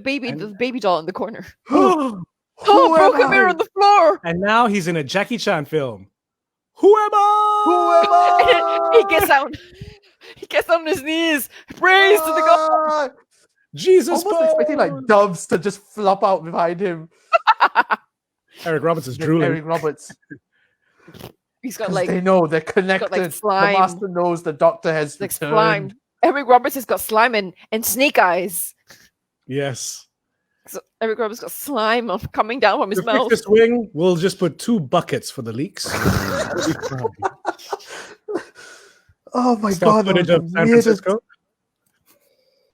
baby doll in the corner. And Oh, Who broken am mirror I? on the floor. now he's in a Jackie Chan film. Who am I? Who am I? He gets out. He gets on his knees. Praise to the God. Ah! Jesus. Almost expecting like Paul. doves to just flop out behind him. Eric Roberts is Then drooling. Eric Roberts. He's got 'Cause like they know they're connected. slime. The master knows the doctor has like returned. slime. Eric Roberts has got slime and snake eyes. Yes. So Eric Roberts got slime coming down from his To fix mouth. this wing, we'll just put 2 buckets for the leaks. That'll be fine. Oh my Stock god, that footage was of the San weirdest- Francisco.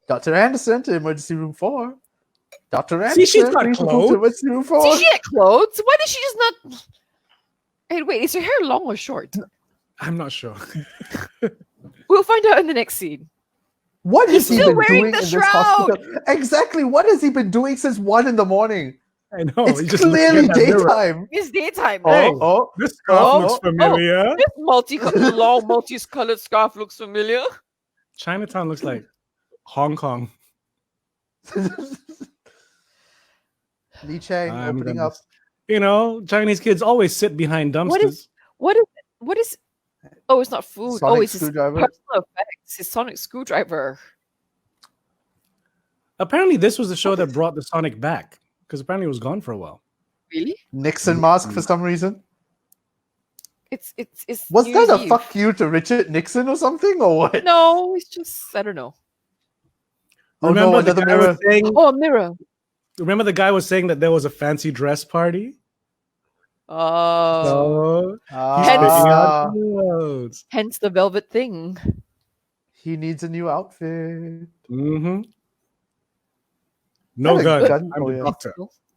Dr. Anderson to emergency room 4. Dr. Anderson, See, she's got please report clothes. to emergency room 4. See, she had clothes. Why did she just not? Hey, wait, is her hair long or short? I'm not sure. We'll find out in the next scene. What He's has he still been wearing doing the in this shroud. hospital? Exactly. What has he been doing since 1 in the morning? I know. It's he's just looking clearly at that mirror. daytime. It's daytime. Oh, Hey. oh. This scarf Oh, looks oh, familiar. This long, multicolored scarf looks familiar. Chinatown looks like Hong Kong. Li Chang I'm opening gonna- up. You know, Chinese kids always sit behind dumpsters. What is? Oh, it's not food. Sonic oh, it's his screwdriver. personal effects. His sonic screwdriver. Apparently, this was the show that brought the Sonic back because apparently it was gone for a while. Really? Nixon mask for some reason. It's. Was New that Year's a Eve. fuck you to Richard Nixon or something, or what? No, it's just I don't know. Oh no, Remember the another guy was mirror. saying- Oh, a mirror. remember the guy was saying that there was a fancy dress party? Oh, So he's picking out clothes. hence the velvet thing. he needs a new outfit. Mm-hmm. No Is that a gun. gun? I'm Oh, the yeah. doctor.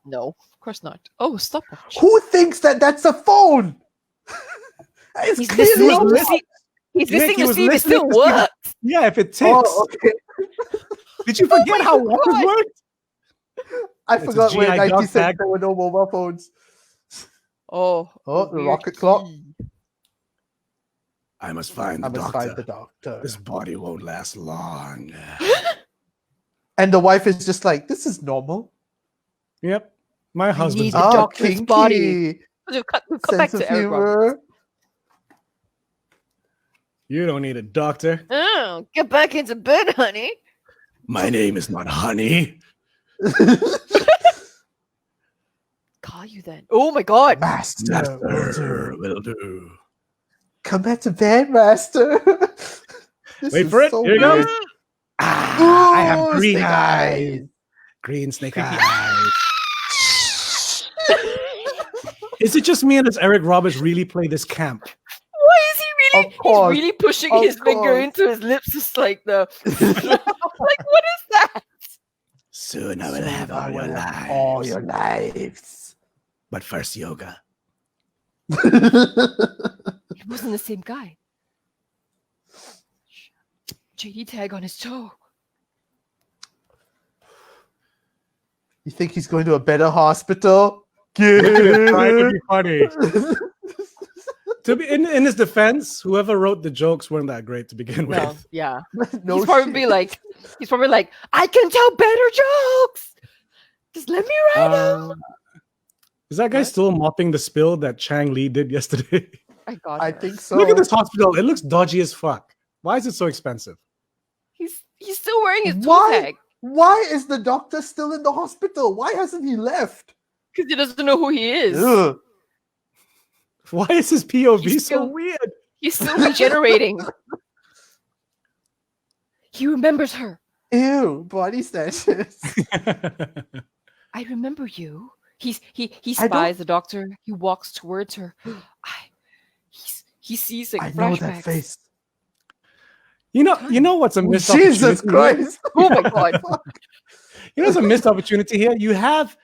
No, of course not. Oh, stopwatch. Who thinks that that's a phone? It's He's clearly listening a to watch. see. He's Nick, listening he to was see if it listening still to see if- works. Yeah, if it ticks. Oh, okay. Did you forget how weapons God. worked? I It's a forgot we're in GI dog 96. tag. There were no mobile phones. Oh, Oh, a the weird rocket clock. key. I must find I must find the doctor. This body won't last long. And the wife is just like, this is normal. Yep. My husband's need the doctor's body. We've cut back Sense of to Eric Roberts. humor. You don't need a doctor. Oh, get back into bed, honey. My name is not Honey. Call you then. Oh my God. Master, Will do. come back to bed, Master. This Wait is for it. so Here it goes. weird. I have Ooh, green snake eyes. Green snake eyes. Is it just me, or does Eric Roberts really play this camp? Why is he really? Of course. He's really pushing Of his finger course. into his lips, just like the. Like, what is that? Soon I will Soon have all I your will have lives. all your lives. But first, yoga. It wasn't the same guy. JD tag on his toe. You think he's going to a better hospital? Trying to Get be funny. To be in his defense, whoever wrote the jokes weren't that great to begin No, with. yeah. no he's probably shit. like, I can tell better jokes. Just let me write them. Is that guy What? still mopping the spill that Chang Lee did yesterday? I got I her. think so. Look at this hospital. It looks dodgy as fuck. Why is it so expensive? He's still wearing his toe Why? tag Why is the doctor still in the hospital? Why hasn't he left? because he doesn't know who he is. Ugh. Why is his POV He's so still- weird? He's still regenerating. He remembers her. Ew, body snatches. I remember you. He I don't- spies the doctor. He walks towards her. He sees like I know that flashbacks. face. You know what's a missed Jesus opportunity? Christ. Oh my God. You know, it's a missed opportunity here. You have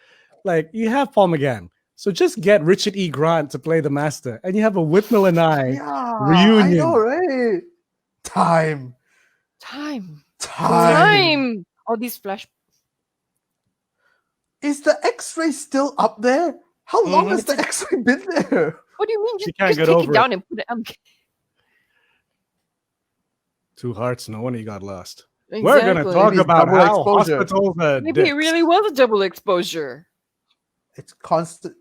Paul McGann. So just get Richard E. Grant to play the master, and you have a Whitnell and I Yeah, reunion. I know, right? Time. Time. All these flash. Is the X-ray still up there? How long Mhm. has the X-ray been there? What do you mean? She Just, can't just get take over it down and put it. 2 hearts, no wonder you got lost. We're gonna Exactly. talk Maybe it's about double how exposure. hospitals are Maybe it dicks. really was a double exposure. It's constant.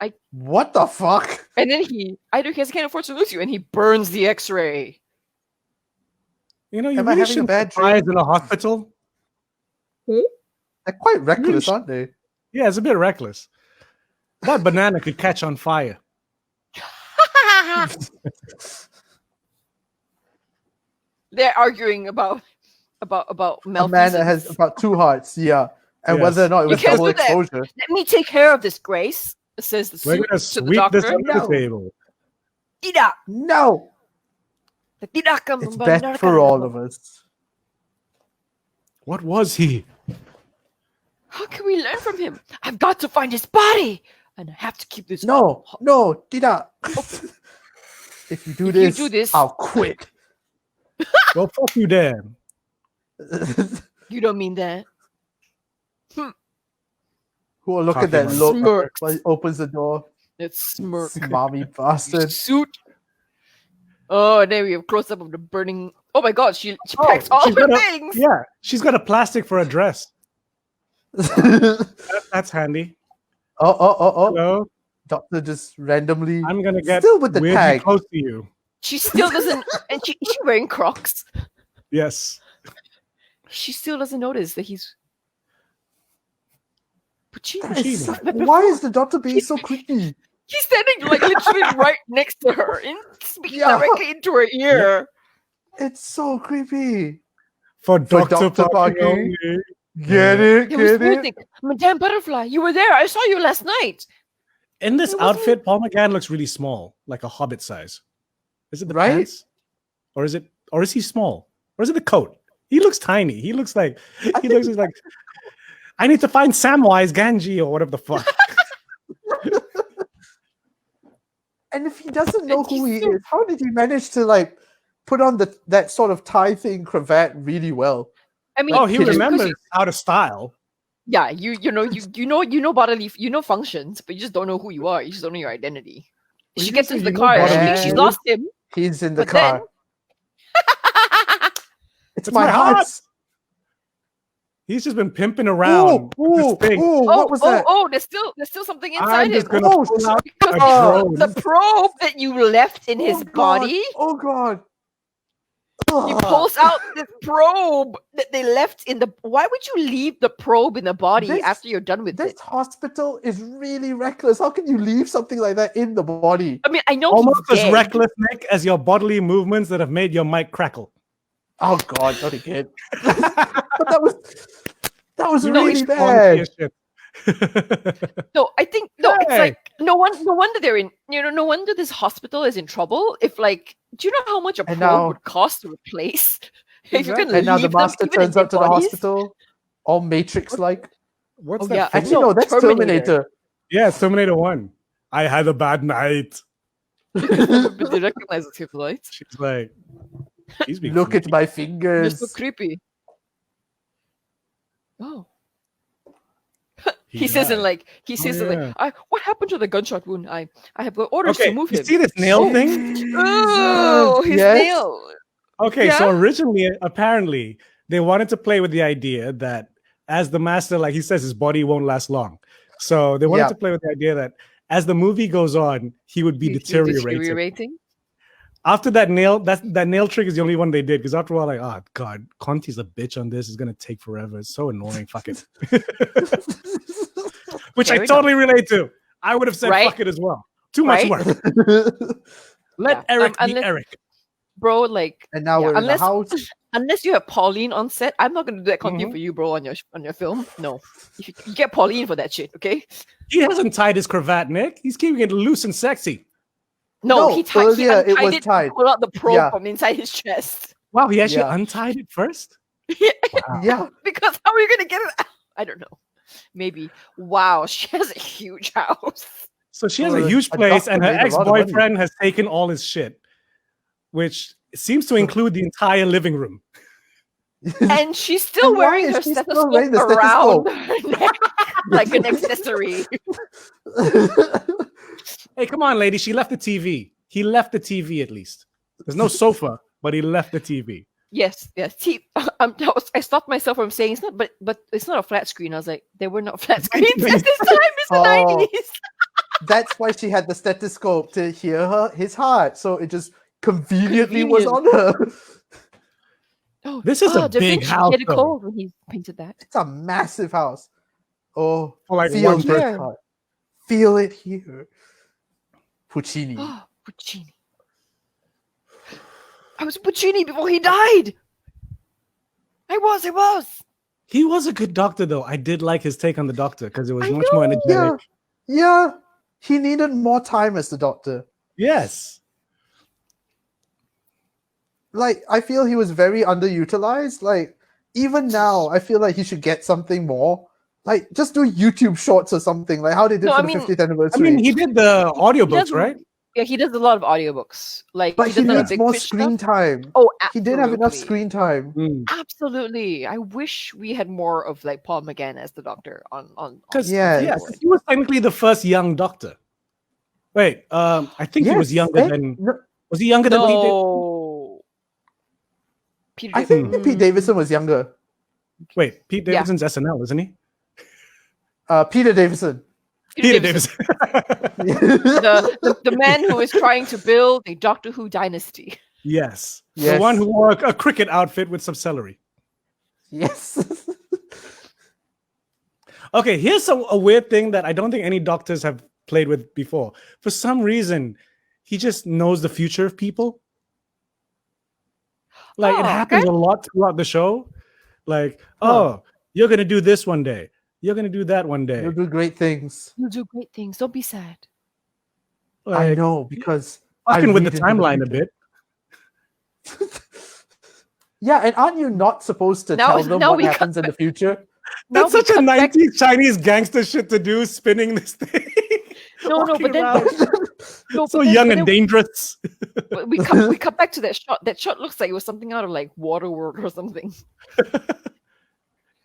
I- What the fuck? And then he can't afford to lose you, and he burns the X-ray. You know, you Am I really having a shouldn't bad surprise dream? in a hospital. They're quite reckless, sh- aren't they? Yeah, it's a bit reckless. That banana could catch on fire. They're arguing about A man that has malfeasance. about 2 hearts, yeah. And Yes. whether or not it You was can't double do that. exposure. Let me take care of this, Grace. Says the We're suit gonna to the sweep this doctor. under No. the table. Tidak. No! Tidak akan It's best membenarkan for all kamu. of us. What was he? How can we learn from him? I've got to find his body, and I have to keep this. No, tidak. If you do If you this, do this- I'll quit. Well, fuck you, Dan. You don't mean that. Who will look at that Copy look Smirks. while he opens the door? It's smirk. Smarmy bastard. Suit. Oh, and then we have close up of the burning. Oh my God, she Oh, packs all she's her got a- things. Yeah, she's got a plastic for a dress. That's handy. Oh. So Doctor just randomly. I'm gonna get Still with the weirdly tag. close to you. She still doesn't, and she's wearing Crocs. Yes. She still doesn't notice that he's. But she, That is so- but why before- is the doctor being so creepy? he's standing like literally right next to her, and speaking Yeah. directly into her ear. It's so creepy. For For Dr. Dr. Parking Parking. only. Get it? It was Get it? music. Madame Butterfly, you were there. I saw you last night. In this It wasn't- outfit, Paul McGann looks really small, like a hobbit size. Is it the Right? pants? Or is he small? Or is it the coat? He looks tiny. He looks like I need to find Samwise Ganji or whatever the fuck. And if he doesn't know And who he he's so- is, how did he manage to like put on that sort of tie thing cravat really well? I mean, Oh, he just because remembers you- out of style. Yeah, you know bodily, functions, but you just don't know who you are. You just don't know your identity. Well, She you gets can into say the you know car and she bodily thinks she's functions. lost him. He's in the But car. then- It's It's my my heart. heart. He's just been pimping around with this thing. What was that? Oh, there's still something inside I'm him. just gonna Oh, pull out Because a God. drone. the probe that you left in his Oh, God. body, Oh god. he pulls out this probe that they left in the. Why would you leave the probe in the body This- after you're done with This it? hospital is really reckless. How can you leave something like that in the body? I mean, I know Almost he's as dead. reckless, Nick, as your bodily movements that have made your mic crackle. Oh god, not again. But that was No, really it's bad. No, I think it's Hey. like no wonder they're in. No wonder this hospital is in trouble. If like, do you know how much a And probe now- would cost to replace? If you're Exactly. gonna And now the leave them master even in turns up to dead the bodies? hospital, all Matrix-like. What's Oh, that? yeah, film? Actually, No, no, that's Terminator. Terminator. Yeah, it's Terminator 1. I had a bad night. But they recognize the people, right? She's like, he's being Look at creepy. my You're fingers. so creepy. Oh. He He says in died. like he says in yeah. like what happened to the gunshot wound? I have got orders Okay, to move you him. see this nail Oh. thing? Oh, his Yes. nail. Okay, so Yeah? originally, apparently, they wanted to play with the idea that as the master, like he says, his body won't last long. So they wanted Yeah. to play with the idea that as the movie goes on, he would be He's deteriorating. After that nail trick is the only one they did, because after a while, like, oh god, Conti's a bitch on this. It's gonna take forever. It's so annoying. Fuck it. Which Fair I enough. totally relate to. I would have said Right? fuck it as well. Too much Right? work. Let Yeah, Eric be unless- Eric. Bro, like And now Yeah, we're in the unless- house. unless you have Pauline on set, I'm not gonna do that content Mhm. for you, bro, on your film. No. You get Pauline for that shit, okay? He hasn't tied his cravat, Nick. He's keeping it loose and sexy. No, No, he tied earlier it untied was it tied. to pull out the probe Yeah. from inside his chest. Wow, he actually Yeah. untied it first? Yeah. Because how are you gonna get it out? I don't know. Maybe. Wow, she has a huge house. So she has Well, a huge a place, doctor and her made a lot of money. ex-boyfriend has taken all his shit, which seems to include the entire living room. And she's still And why wearing is her she still stethoscope wearing the around stethoscope? her neck like an accessory. Hey, come on, lady. She left the TV. He left the TV at least. There's no sofa, but he left the TV. Yes. I stopped myself from saying it's not, but it's not a flat screen. I was like, there were not flat screens at this time. It's the Oh. 90s. That's why she had the stethoscope to hear his heart. So it just conveniently was on Convenient. her. Oh, This is a Da big Vinci house, He had a though. cold when he painted that. It's a massive house. Oh, For like feel one this person. heart. Feel it here. Puccini. Oh, Puccini. I was Puccini before he died. I was. He was a good doctor, though. I did like his take on the doctor because it was I much more know. energetic. Yeah. He needed more time as the doctor. Yes. Like, I feel he was very underutilized. Like, even now, I feel like he should get something more. Like, just do YouTube shorts or something, like how they did No, for I the mean- 50th I anniversary. mean, he did the audiobooks, doesn't- right? Yeah, he does a lot of audiobooks. Like, but he does a lot of needs big more pitch screen stuff. time. Oh, He didn't have enough absolutely. screen time. Mm. Absolutely. I wish we had more of like Paul McGann as the doctor on Because Yeah. yes, he was technically the first young doctor. Wait, I think he was younger eh? than. No, Was he younger than Pete? No. Peter I think David- Pete Davidson was younger. Wait, Pete Yeah. Davidson's SNL, isn't he? Peter Davidson. Peter Davidson. Davidson. the man who is trying to build a Doctor Who dynasty. Yes. The Yes. one who wore a cricket outfit with some celery. Yes. Okay, here's a weird thing that I don't think any doctors have played with before. For some reason, he just knows the future of people. Like, it Oh, happens okay. a lot throughout the show. Like, oh, you're going to do this one day. You're gonna do that one day. You'll do great things. You'll do great things. Don't be sad. I Like, know, because fucking with the read into timeline a future. bit. Yeah, and aren't you not supposed to Now- tell them now what we happens in the future? Now That's we such a cut back- 90s Chinese gangster shit to do, spinning this thing. No, Walking but then around. no, So but then- young but and then dangerous. we cut back to that shot. That shot looks like it was something out of like Waterworld or something.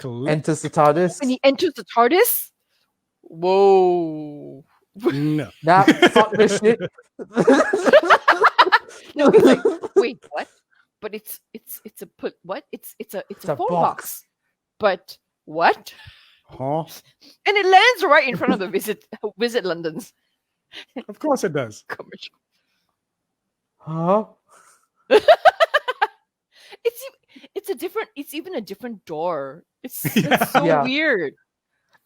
Enters the TARDIS. When he enters the TARDIS, whoa! No. Nah, fuck this shit. No, he's like, wait, what? But it's a put what? It's a a phone box. box. But what? Huh? And it lands right in front of the Visit London's Of course it does. commercial. Huh? It's even a different door. It's Yeah. so Yeah. weird.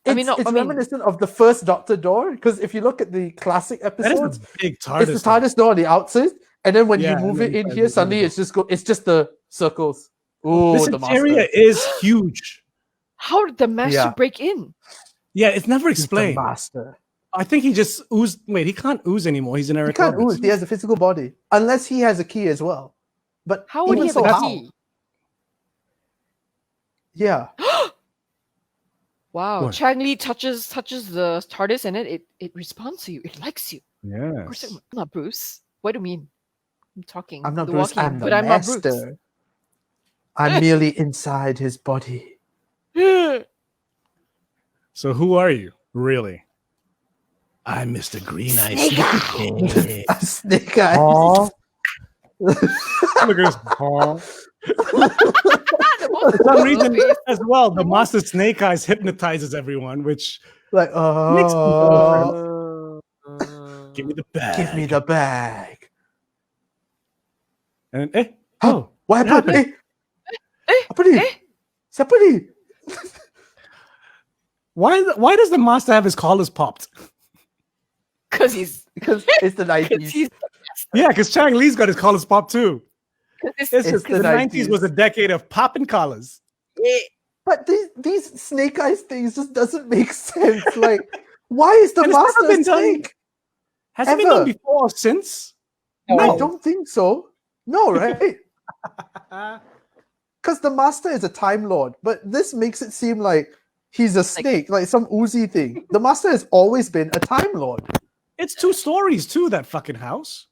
It's reminiscent of the first Doctor door, because if you look at the classic That episodes, is a big TARDIS. it's the TARDIS door on the outside, and then when Yeah, you and move then it you in try here, to suddenly move it's just the circles. Ooh, This the interior master. is huge. How did the master Yeah. break in? Yeah, it's never He's the explained. master. I think he just oozed. Wait, he can't ooze anymore. He's an He Eric can't Roberts. ooze. He has a physical body, unless he has a key as well. But How would even he have so, a how? key? Yeah. Wow, What? Chang Li touches the TARDIS and it responds to you. It likes you. Of course, Yes. I'm not Bruce. What do you mean? I'm talking. I'm not the Bruce. walking, I'm the but I'm not Bruce. master. I'm merely inside his body. So who are you, really? I'm Mr. Green Eyes. Snake A snake eye. Aw. Look at his paw. For some reason, as well, the Master Snake Eyes hypnotizes everyone, which Like, Makes me give me the bag. give me the bag. And Huh? oh, What happened? Apa ni? eh? Siapa ni? why does the Master have his collars popped? Because he's Because it's the 'cause 90s. he's Yeah, because Chang Lee's got his collars popped too. it's It's It's just the the 90s was 90s. a decade of popping collars. But these snake eyes things just doesn't make sense. Like, why is the And it's never master been a done. snake? Has it been done Ever. before or since? I don't think so. No, right? Uh, Because the master is a time lord, but this makes it seem like he's a snake, like some oozy thing. The master has always been a time lord. it's 2 stories too, that fucking house.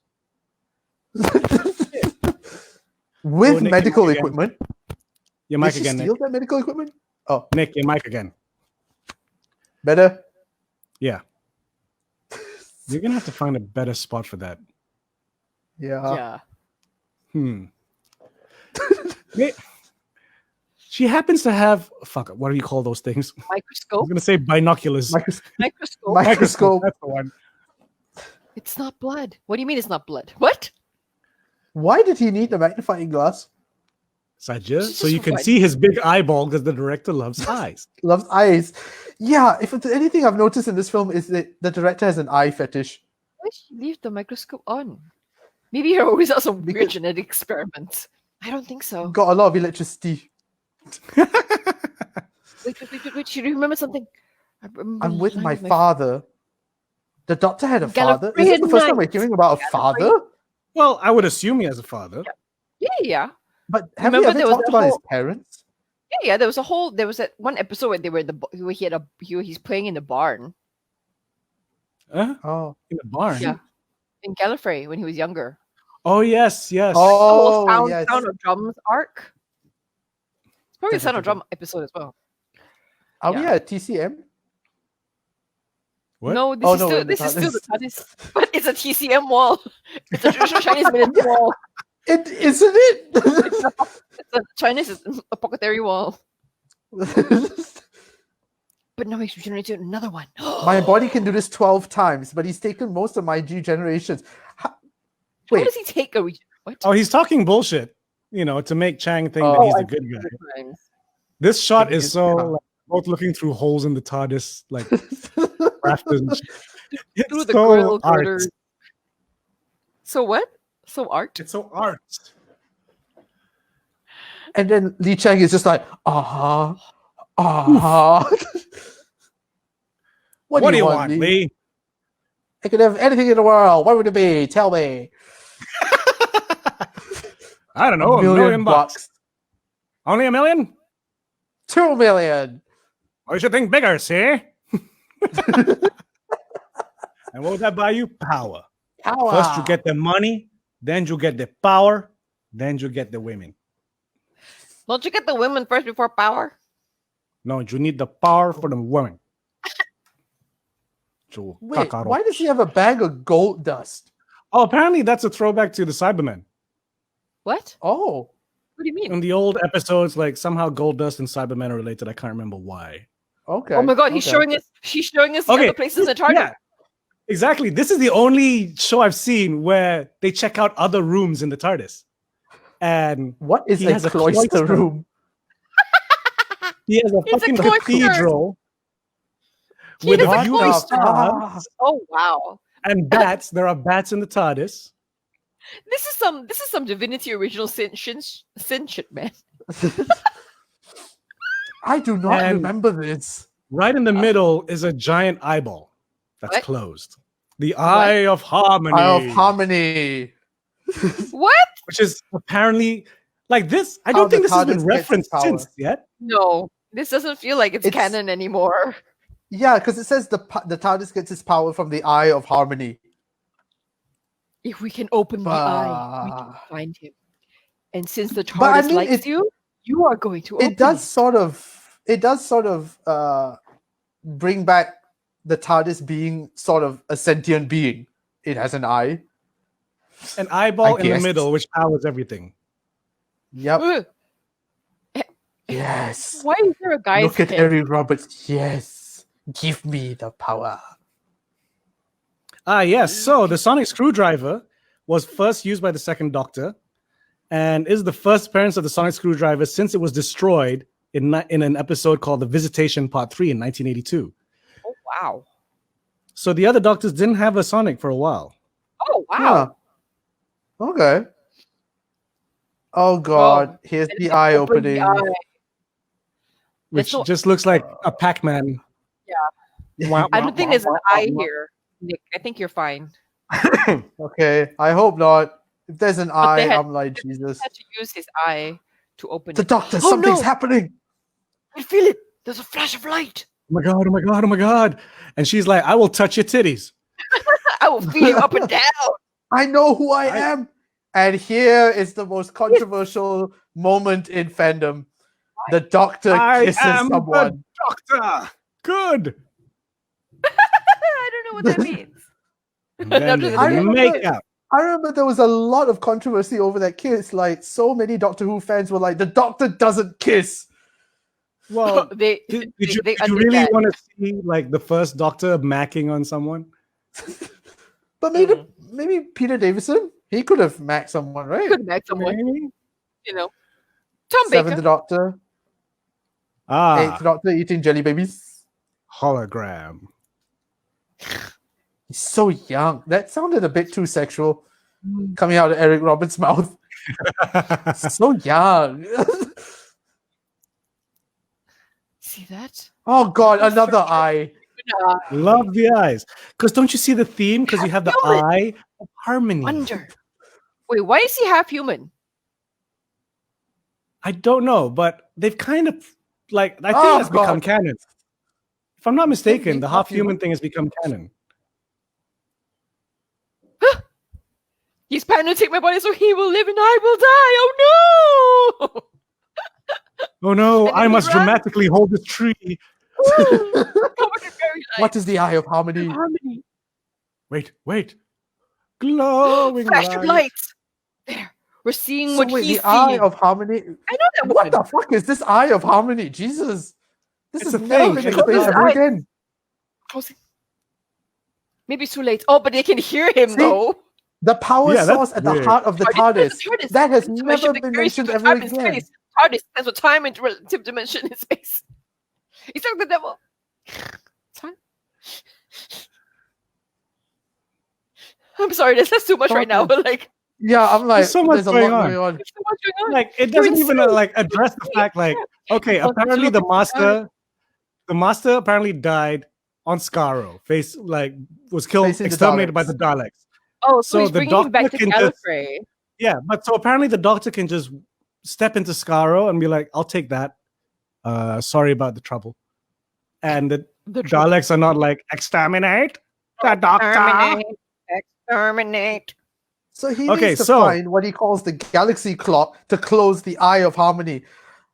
With Nick, medical Nick again. equipment. Your Did mic she again, Nick. steal that medical equipment? Oh, Nick, your mic again. better. Yeah. You're gonna have to find a better spot for that. Yeah. yeah. Yeah. She happens to have what do you call those things? I Microscope. was gonna say binoculars. Microscope. Microscope. Microscope. That's the one. It's not blood. What do you mean it's not blood? What? Why did he need a magnifying glass? Saja, It's so just you can what? see his big eyeball because the director loves eyes. Loves eyes. Yeah, if it's anything I've noticed in this film is that the director has an eye fetish. Why did she leave the microscope on? Maybe her always out some weird Because- genetic experiments. I don't think so. Got a lot of electricity. Wait. She remembered something. I remember I'm with lying my father. The doctor had a father. Is Gallifreyan this the first time we're Nights. hearing about a father? Well, I would assume he has a father. Yeah. But have Remember we ever there was talked a about his whole- parents? Yeah. There was that one episode where they were in the he's playing in the barn Huh? Oh. In the barn. Yeah. in Gallifrey when he was younger. Oh yes, yes. The whole Oh, yes. Sound of Drums arc. It's probably the Sound of Drum episode as well. Are we Yeah. at TCM? What? No, this Oh, is no, still we're in the this is still the TARDIS. TARDIS, but it's a TCM wall. It's a traditional Chinese military wall. It isn't it? It's a Chinese apothecary wall. But now he's regenerated another one. My body can do this 12 times, but he's taken most of my generations. How Wait, does he take a what? Oh, he's talking bullshit. You know, to make Chang think that Oh, he's I a good guy. Times. This shot He is is so not. like, both looking through holes in the TARDIS, like rafters and shit. Through It's the so grill art. girders. So what? So art? It's so art. and then Li Chang is just like, What do you want, Lee? Lee? I could have anything in the world. What would it be? Tell me. I don't know. $1 million bucks. Only $1 million? 2 million. Or you should think bigger, see? And what would that buy you? Power. Power. First you get the money, then you get the power, then you get the women. Don't you get the women first before power? No, you need the power for the women. Wait, why does he have a bag of gold dust? Oh, apparently that's a throwback to the Cybermen. What? Oh. What do you mean? In the old episodes, like somehow gold dust and Cybermen are related. I can't remember why. Okay. Oh my god, he's showing us. She's showing us the other places in Target. Yeah, exactly. This is the only show I've seen where they check out other rooms in the TARDIS. And what is a cloister room? He has a fucking cathedral with a view of stars. Oh wow! And bats. There are bats in the TARDIS. This is some Divinity original sin shit, man. I do not remember this. Right in the middle is a giant eyeball that's closed. The Eye of Harmony. Eye of Harmony. What? Which is apparently like this. I don't think this has been referenced since yet. No, this doesn't feel like it's canon anymore. Yeah, because it says the TARDIS gets its power from the Eye of Harmony. If we can open the eye, we can find him. And since the TARDIS likes you, you are going to open it. Does sort of bring back the TARDIS being sort of a sentient being. It has an eye. An eyeball in the middle, which powers everything. Yep. Yes. Why is there a guy's Look at Eric Roberts. Yes. Give me the power. Yes. So the sonic screwdriver was first used by the Second Doctor and is the first appearance of the sonic screwdriver since it was destroyed in an episode called The Visitation Part 3 in 1982. Oh, wow. So the other Doctors didn't have a sonic for a while. Oh, wow. Yeah. Okay. Oh, God. Here's the eye opening. The eye. Which just looks like a Pac-Man. Yeah. I don't think there's an eye here, Nick. I think you're fine. Okay. I hope not. If there's an eye, I'm like, Jesus. He had to use his eye to open the Doctor, something's happening. I feel it. There's a flash of light. Oh my God, oh my God, oh my God. And she's like, I will touch your titties. I will feed you up and down. I know who I am. And here is the most controversial moment in fandom. The Doctor kisses someone. The Doctor. Good. I don't know what that means. I remember there was a lot of controversy over that kiss. Like, so many Doctor Who fans were like, the Doctor doesn't kiss. Well, did you really want to see like the first Doctor macking on someone? But maybe Peter Davison, he could have macked someone, right? Could have macked someone. Maybe. You know, Tom Baker. Seventh Doctor. Eighth Doctor eating jelly babies. Hologram. He's so young. That sounded a bit too sexual coming out of Eric Roberts' mouth. So young. See that? Oh God, another eye. Love the eyes. Because don't you see the theme? Because you have the Eye of Harmony. Wonder. Wait, why is he half human? I don't know, but they've kind of like I think that's become canon. If I'm not mistaken, the half human thing has become canon. He's planning to take my body so he will live and I will die. Oh no! Oh no, I must dramatically hold this tree. What is the Eye of Harmony? Wait. Glowing flash of light. There. We're seeing what he's the Eye of Harmony. I know that. What the fuck is this Eye of Harmony? Jesus. This is never been explained ever again. Maybe it's too late. Oh, but they can hear him though. The power source at the heart of the TARDIS. That has never been mentioned ever again. TARDIS stands for time and relative dimension in space. He's like the devil. I'm sorry, there's too much right now, but like. Yeah, I'm like, there's so much going on. There's so much going on. Like, it doesn't even like address the fact, like, okay, apparently the master apparently died on Skaro, was killed, Facing the exterminated by Daleks. the Daleks. Oh, so So he's the bringing him back doctor to can just- Gallifrey. Yeah, but so apparently the doctor can just step into Skaro and be like, "I'll take that. Sorry about the trouble." And the Daleks are not like, "Exterminate the doctor." Exterminate. So he Okay, needs to so- find what he calls the galaxy clock to close the Eye of Harmony.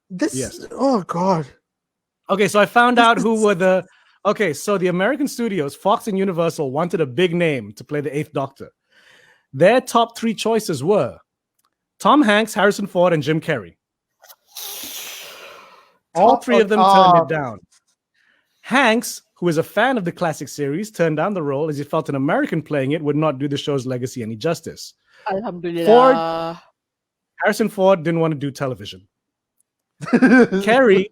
This, Yes. oh god. Okay, so I found out who were the. Okay, so the American studios, Fox and Universal, wanted a big name to play the Eighth Doctor. Their top 3 choices were Tom Hanks, Harrison Ford, and Jim Carrey. All 3 of them turned it down. Hanks, who is a fan of the classic series, turned down the role as he felt an American playing it would not do the show's legacy any justice. Alhamdulillah. Harrison Ford didn't want to do television. Carrey,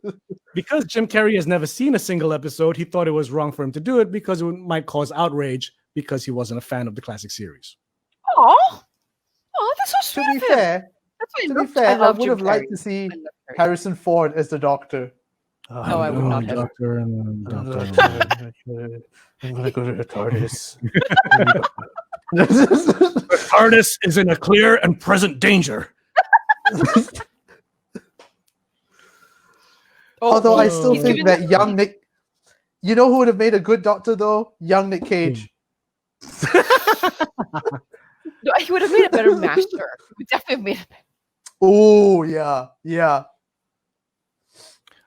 because Jim Carrey has never seen a single episode, he thought it was wrong for him to do it because it might cause outrage because he wasn't a fan of the classic series. Oh, that's so To sweet. be of him. fair, That's why to be fair, I love would Jim have liked Carrey. to see I love Carrey. Harrison Ford as the Doctor. No, I would not have. Doctor and I'm Doctor. gonna go to the TARDIS. The TARDIS is in a clear and present danger. Although I still He's think given- that young Nick, you know who would have made a good Doctor though? Young Nick Cage. No, he would have made a better master. He would definitely have made a better. Oh yeah, yeah.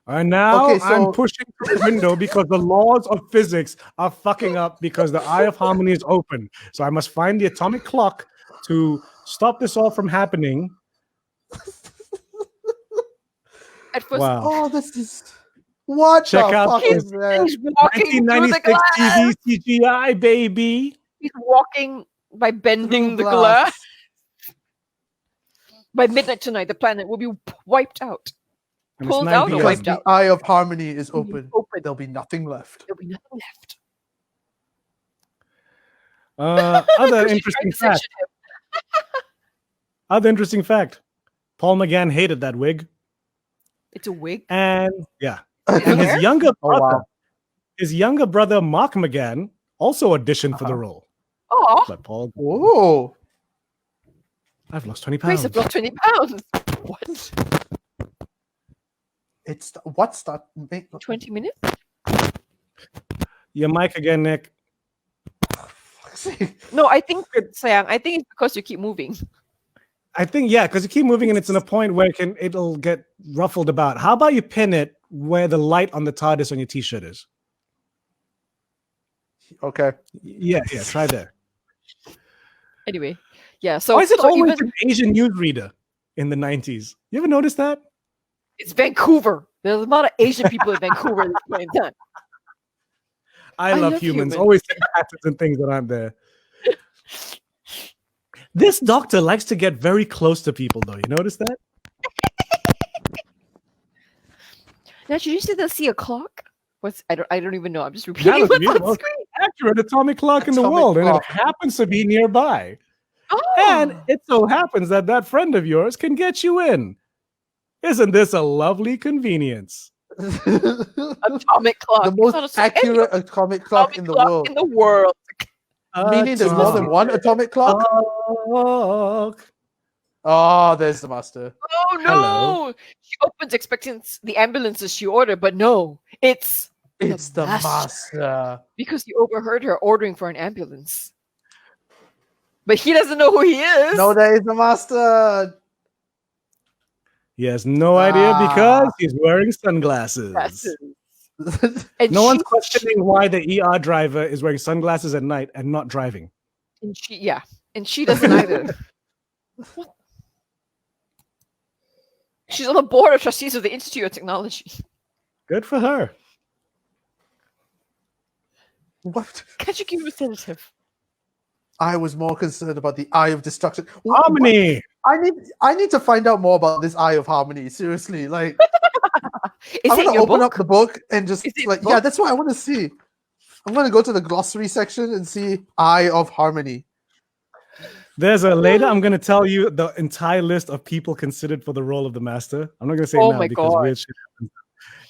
And now Okay, so- I'm pushing through the window because the laws of physics are fucking up because the Eye of Harmony is open. So I must find the atomic clock to stop this all from happening. At first, Wow. Oh, this is what Check the out fuck his- is that? he's walking through the 1996 glass. TV CGI, baby. He's walking by bending Through the glass. By midnight tonight, the planet will be wiped out. And it's Pulled 9 out or p.m. Because wiped the out? Eye of Harmony is open. Open. There'll be nothing left. There'll be nothing left. Other Because she tried interesting to fact. section him. Other interesting fact. Paul McGann hated that wig. It's a wig. And yeah. Okay. And his Hair? younger Oh, brother, wow. his younger brother Mark McGann also auditioned for the role. Oh, But Paul, Oh, I've lost 20 Grace, pounds. I've lost 20 pounds. What? it's what's that? 20 minutes? Your mic again, Nick. No, I think, Sayang, I think it's because you keep moving. I think, yeah, because you keep moving and it's in a point where it'll get ruffled about. How about you pin it where the light on the TARDIS on your t-shirt is? Okay. Yeah, try there. Anyway, yeah, so, Why is it so always even, an Asian newsreader in the 90s? You ever notice that? it's Vancouver. There's a lot of Asian people in Vancouver at this point in time. I love humans. humans. Always take patterns and things that aren't there. This doctor likes to get very close to people, though. You notice that? Now, did you see a clock? What's I don't even know. I'm just repeating That was what's on beautiful. screen. Accurate atomic clock in the Atomic world, and it clock. happens to be nearby. Oh, And it so happens that that friend of yours can get you in. Isn't this a lovely convenience? atomic clock. The It's most not a- accurate atomic clock in the world. In the world. Meaning there's more than one atomic clock? Clock. Oh, there's the master. Oh no! Hello. She opens expecting the ambulances she ordered, but no, it's It's the master. master. because he overheard her ordering for an ambulance. But he doesn't know who he is. No, there is the master. He has no idea because Ah. he's wearing sunglasses. Glasses. And No one's she- questioning why the ER driver is wearing sunglasses at night and not driving. And she doesn't either. What? She's on the board of trustees of the Institute of Technology. Good for her. What? Can't you keep it sensitive? I was more concerned about the Eye of Destruction. Harmony. I need to find out more about this Eye of Harmony. Seriously, like Is I'm it in gonna your open book? up the book and just Is it like book? yeah, that's what I want to see. I'm gonna go to the glossary section and see Eye of Harmony. There's a later. I'm going to tell you the entire list of people considered for the role of the master. I'm not going to say Oh now my because God. weird shit happens.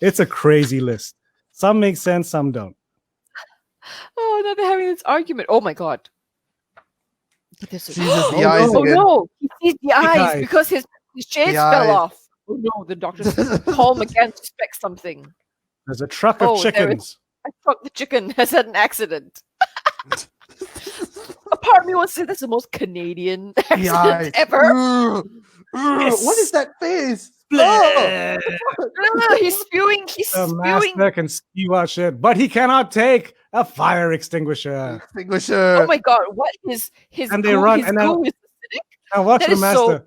It's a crazy list. Some make sense, some don't. Oh, now they're having this argument. Oh my god. But this Jesus, the Oh, eyes no. Oh again. no, he sees the eyes eyes. because his shades The fell eyes. off. Oh no, the doctor Paul McGann suspects something. There's a truck of Oh, there chickens. I thought the chicken has had an accident. A part of me wants to say that's the most Canadian The eyes. accident ever. What is that face? He's spewing. He's The spewing. master can spew out shit, but he cannot take a fire extinguisher. Extinguisher. Oh my god! What his And they goo, run, his and now- goo is acidic? Now watch That the is so- master.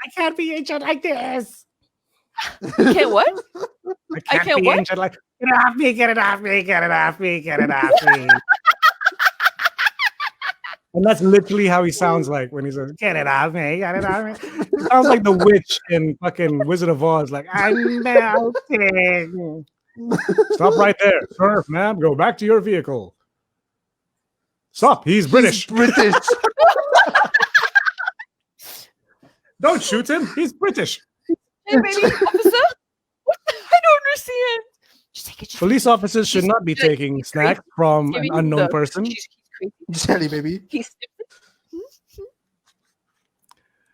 I can't be injured like this. Can't what? I can't be what? injured like get it off me, get it off me, get it off me, get it off me. And that's literally how he sounds like when he says, "Get it off me, get it off me." He sounds like the witch in fucking Wizard of Oz, like I'm melting. Stop right there, sir, ma'am. Go back to your vehicle. Stop. He's British. He's British. Don't shoot him. He's British. Hey, baby, officer. What? I don't understand. Just take it. Just Police officers should not be He's like- taking he's snacks from an giving unknown the- person. He's crazy. Jelly baby. He sniffed it.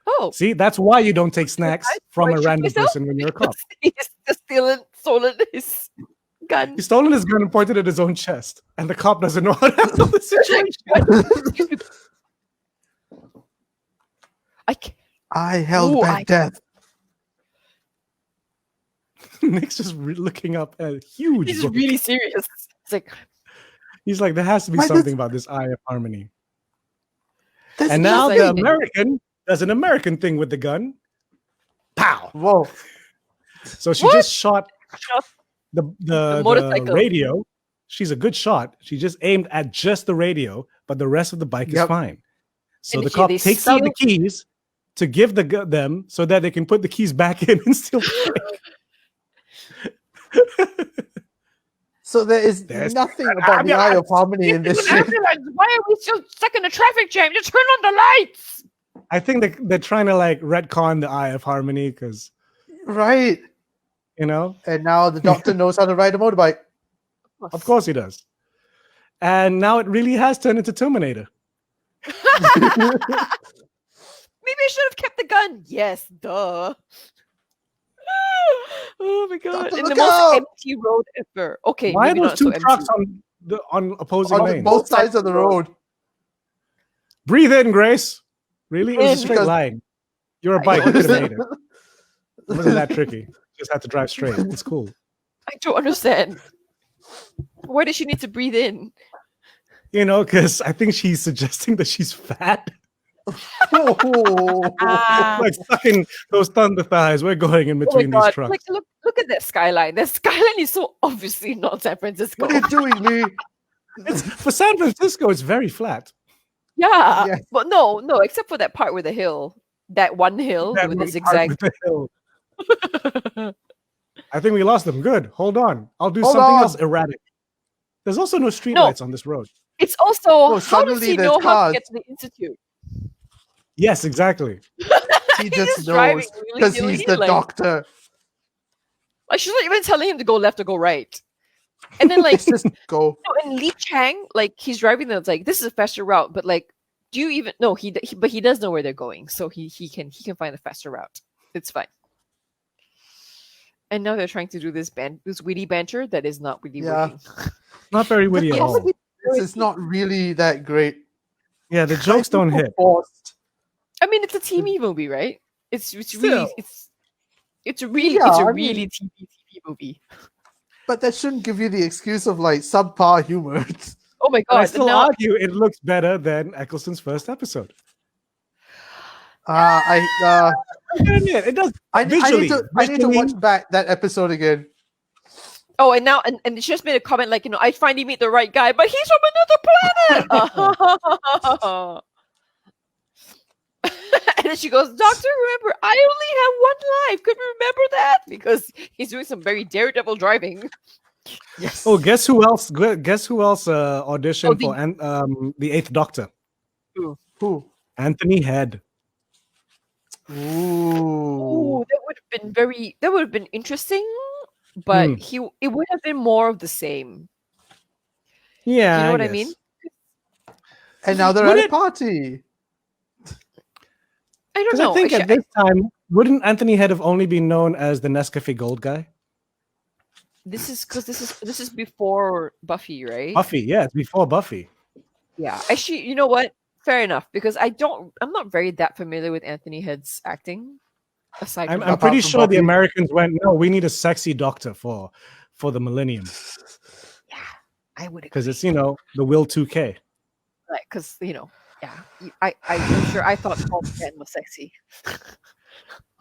Oh, See, that's why you don't take snacks I from a shoot random myself person when you're a cop. he's just stolen his gun. He's stolen his gun and pointed at his own chest, and the cop doesn't know how to handle the situation. I held Ooh, back death. Nick's just looking up a huge He's book. really serious. It's like, He's like, there has to be Why something does- about this Eye of Harmony. That's And now the nothing. American does an American thing with the gun. Pow! Whoa. So she What? just shot shot the motorcycle. radio. She's a good shot. She just aimed at just the radio, but the rest of the bike is Yep. fine. So And the he- cop they takes out the seal- keys to give them so that they can put the keys back in and steal the bike. So there is There's nothing about the Eye of Harmony in this shit. Why are we still stuck in a traffic jam? Just turn on the lights. I think they're trying to like retcon the Eye of Harmony because, Right. you know, And now the doctor knows how to ride a motorbike. of course he does. And now it really has turned into Terminator. Maybe I should have kept the gun. Yes, duh. Oh my god! Doctor, In the look most out! empty road ever. Okay, Why are maybe those not two so empty. trucks on opposing On lanes? both sides of the road. Breathe in, Grace. Really? It was a In, straight because- line. You're a I bike. You could have understand. made it. It wasn't that tricky. Just had to drive straight. It's cool. I don't understand. Why does she need to breathe in? You know, because I think she's suggesting that she's fat. Oh. Like sucking those thunder thighs. We're going in Oh my between these god! trucks. Like, look at that skyline. That skyline is so obviously not San Francisco. What are you doing, Lee? For San Francisco, it's very flat. Yeah, Yes. but no, except for that part with the hill, that one hill That with the one part zigzag. with the hill. I think we lost them. Good. Hold on. I'll do Hold something on. else erratic. There's also no streetlights No. on this road. It's also Oh, how does suddenly he there's know how cars. to get to the institute? Yes, exactly. He He's just driving knows really because he's the like, doctor. Like she's not even telling him to go left or go right. And then like It's just go. no, and Li Chang, like he's driving them. It's like this is a faster route, but like, do you even no? But he does know where they're going, so he can find a faster route. It's fine. And now they're trying to do this witty banter that is not really Yeah. working. Not very witty at Yes. all. This is not really that great. Yeah, the jokes don't hit. Forced. I mean, it's a TV movie, right? It's really Still. it's a really Yeah, I TV movie. But that shouldn't give you the excuse of like subpar humor. Oh my But I god! still now, argue it looks better than Eccleston's first episode. I It does. Visually, I need to watch back that episode again. oh, and now and she just made a comment like, I finally meet the right guy, but he's from another planet. And then she goes, Doctor, remember, I only have one life. Could you remember that? Because he's doing some very daredevil driving. Yes. Oh, guess who else? Guess who else auditioned Oh, the- for the Eighth Doctor? Who? Anthony Head. Ooh. Ooh, that would have been interesting, but Hmm. it would have been more of the same. Yeah, You know I what I guess. mean? And now they're Would at a it- party. I don't Because know. I think Actually, at this time, wouldn't Anthony Head have only been known as the Nescafe Gold guy? this is before Buffy, right? Buffy, yeah, it's before Buffy. Yeah. Actually, you know what? Fair enough, because I'm not very that familiar with Anthony Head's acting. Aside from I'm Apart pretty from sure the Buffy. Americans went, no, we need a sexy doctor for the millennium. yeah, I would Because agree. it's, the Will 2K. Like, because I'm sure I thought Paul McGann was sexy. I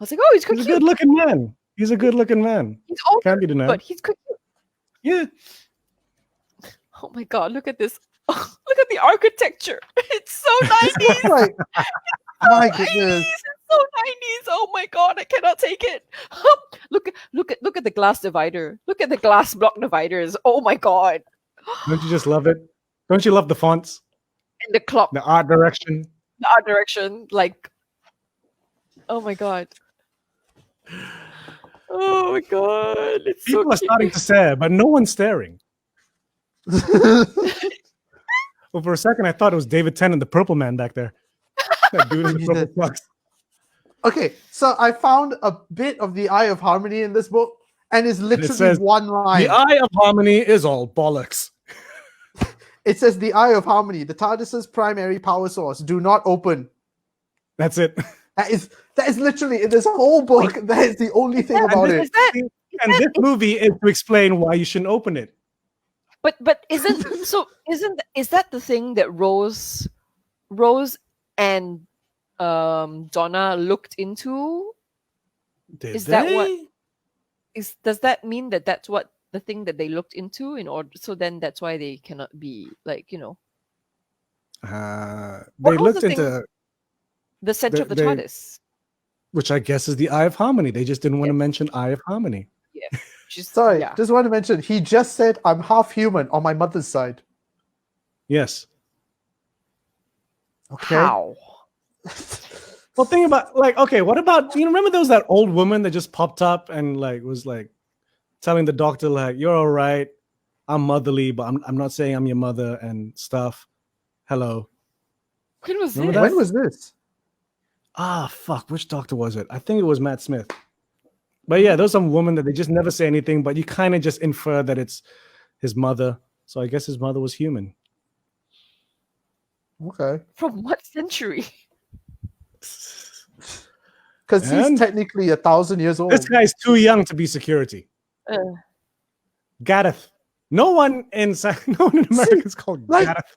was like, oh, he's He's a cute. good looking man. He's a good looking man. He's older, Can't be denied. but he's cute. Yeah. Oh my god, look at this. Look at the architecture. It's so 90s. Like, my 90s. goodness. It's so 90s. Oh my god, I cannot take it. Look at the glass divider. Look at the glass block dividers. Oh my god. Don't you just love it? Don't you love the fonts? And the clock, The art direction? the art direction, like, oh my god. Oh my god. It's People so are starting to stare, but no one's staring. Well, for a second, I thought it was David Tennant, the purple man back there. That dude in the purple flux. Okay, so I found a bit of the Eye of Harmony in this book, and it's literally says, one line. The Eye of Harmony is all bollocks. It says the Eye of Harmony, the TARDIS's primary power source. Do not open. That's it. That is literally in this whole book. That is the only thing about it. And this movie is to explain why you shouldn't open it. But is that the thing that Rose and Donna looked into? Did That what they? does that mean that that's what the thing that they looked into in order, so then that's why they cannot be like, They What was looked the into, the center of the They- TARDIS. which I guess is the Eye of Harmony. They just didn't want to mention Eye of Harmony. Sorry, yeah. just want to mention, he just said, I'm half human on my mother's side. Yes. Okay. How? Well, think about okay, what about remember there was that old woman that just popped up and was telling the doctor you're all right, I'm motherly, but I'm not saying I'm your mother and stuff. Hello. When was Remember this? that? When was this? Fuck, which doctor was it? I think it was Matt Smith. But yeah, there's some woman that they just never say anything, but you kind of just infer that it's his mother. So I guess his mother was human. Okay. From what century? Because And- he's technically 1,000 years old. This guy's too young to be security. Gareth. No one in America is called like- Gareth.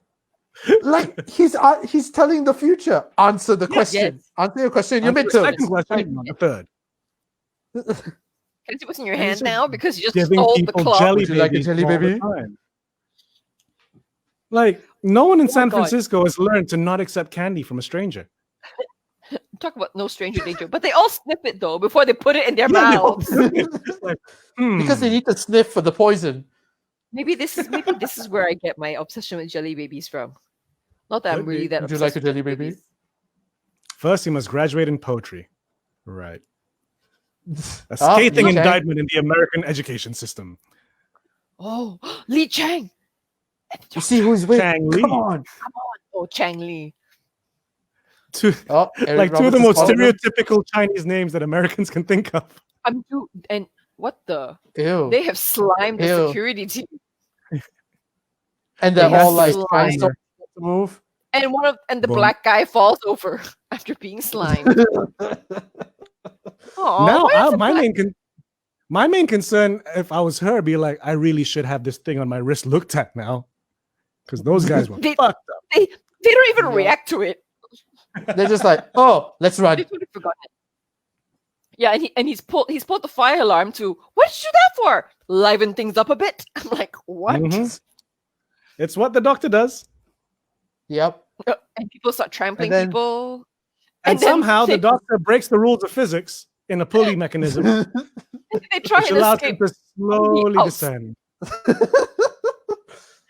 Like, he's telling the future. Answer the question. yes. Answer your question in your Answer the midterm. second question, not the third. Can you see what's in your And he's hand now? Because you just Giving stole the people clock. jelly Would you like a babies jelly all the baby? time. Like, no one in San God. Francisco has learned to not accept candy from a stranger. Talk about no stranger danger. But they all sniff it though before they put it in their Yeah, they all mouths. do it. Just like, Because they need to sniff for the poison. Maybe this is where I get my obsession with jelly babies from. Not that I'm really that Would you obsessed like a with jelly baby? First, he must graduate in poetry. Right. A Oh, scathing okay. indictment in the American education system. Oh, Li Chang. You see who's with? Chang Li. Come on. Oh, Chang Li. Two, Oh, Eric like two of Roberts the is most calling them. stereotypical Chinese names that Americans can think of. And what the? Ew. They have slimed the Ew. security team. And they're they all have like slime. trying to move. And the Boom. black guy falls over after being slimed. Aw, Now, why is the my black- main concern, if I was her, be like, I really should have this thing on my wrist looked at now, because those guys were They- fucked up. they don't even Yeah. react to it. They're just like, oh, let's run. They totally forgot it. Yeah, and he's pulled the fire alarm to, what did you do that for? Liven things up a bit. I'm like, what? Mhm. It's what the doctor does. Yep. And people start trampling then- people. And then somehow the they- doctor breaks the rules of physics in a pulley mechanism, They try which and allows him escape. to slowly else. descend.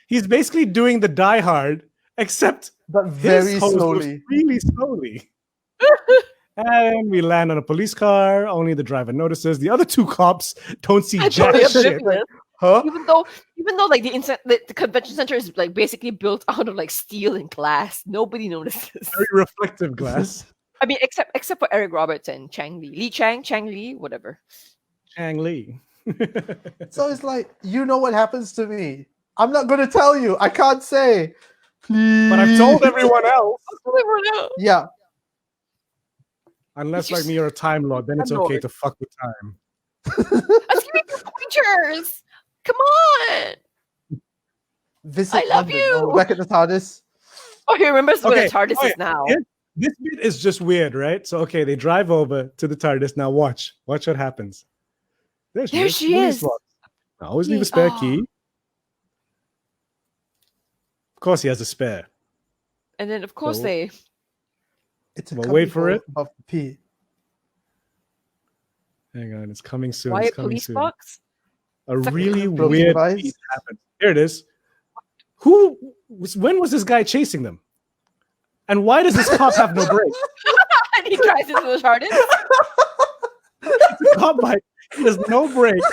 He's basically doing the Die Hard, except But his very hose goes slowly. really slowly. And we land on a police car. Only the driver notices. The other two cops don't see jack Totally shit. oblivious. Huh? Even though like the convention center is like basically built out of like steel and glass, nobody notices. Very reflective glass. I mean, except for Eric Roberts and Chang Li, whatever. Chang Li. So it's like, you know what happens to me. I'm not going to tell you. I can't say. Please. But I've told everyone else. Yeah. Unless like me, you're a time lord, then it's okay to fuck with time. Let's give me pointers. Come on. Visit I love London. you. Oh, back at the TARDIS. Oh, he remembers where the TARDIS okay. is now. Yeah. This bit is just weird, right? So okay, they drive over to the TARDIS. Now watch what happens. There she is. I always leave a spare key. Of course, he has a spare. And then, of course, It's a wait for it. Above the P. Hang on, it's coming soon. Why It's a coming police soon. box? A It's like really a broken weird device. piece happened. Here it is. When was this guy chasing them? And why does this cop have no brakes? And he drives into the TARDIS. The cop bike. He has no brakes.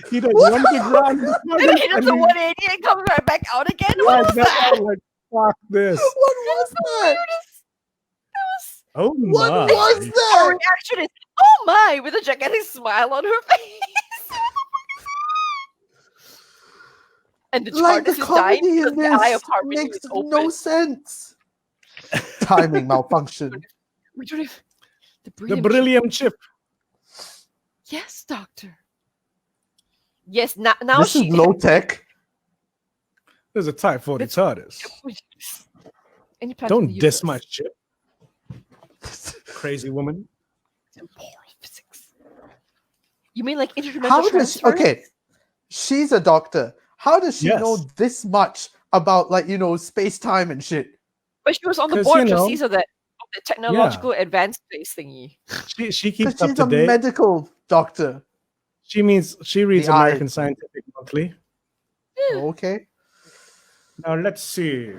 He does one big round. And then he does a 180 and comes right back out again. What was that? Like, fuck this. What was that? Oh What my. was Her that? reaction is, oh my, with a gigantic smile on her face. And the Like, the TARDIS is dying comedy because in the Eye this of Harmony makes is open. no sense. Timing malfunction. We don't have the The beryllium chip. Yes, Doctor. Yes, now This she is low tech. There's a Type 40 TARDIS. Any plans Don't for the diss universe? my chip. Crazy woman. Temporal physics. You mean like interdimensional How does transfer? okay? She's a doctor. How does she Yes. know this much about space time and shit? But she was on the 'Cause, board you know- of the technological advanced space thingy. She Because keeps up she's to a date. medical doctor. She reads The American eye. Scientific Monthly. Okay. Now let's see.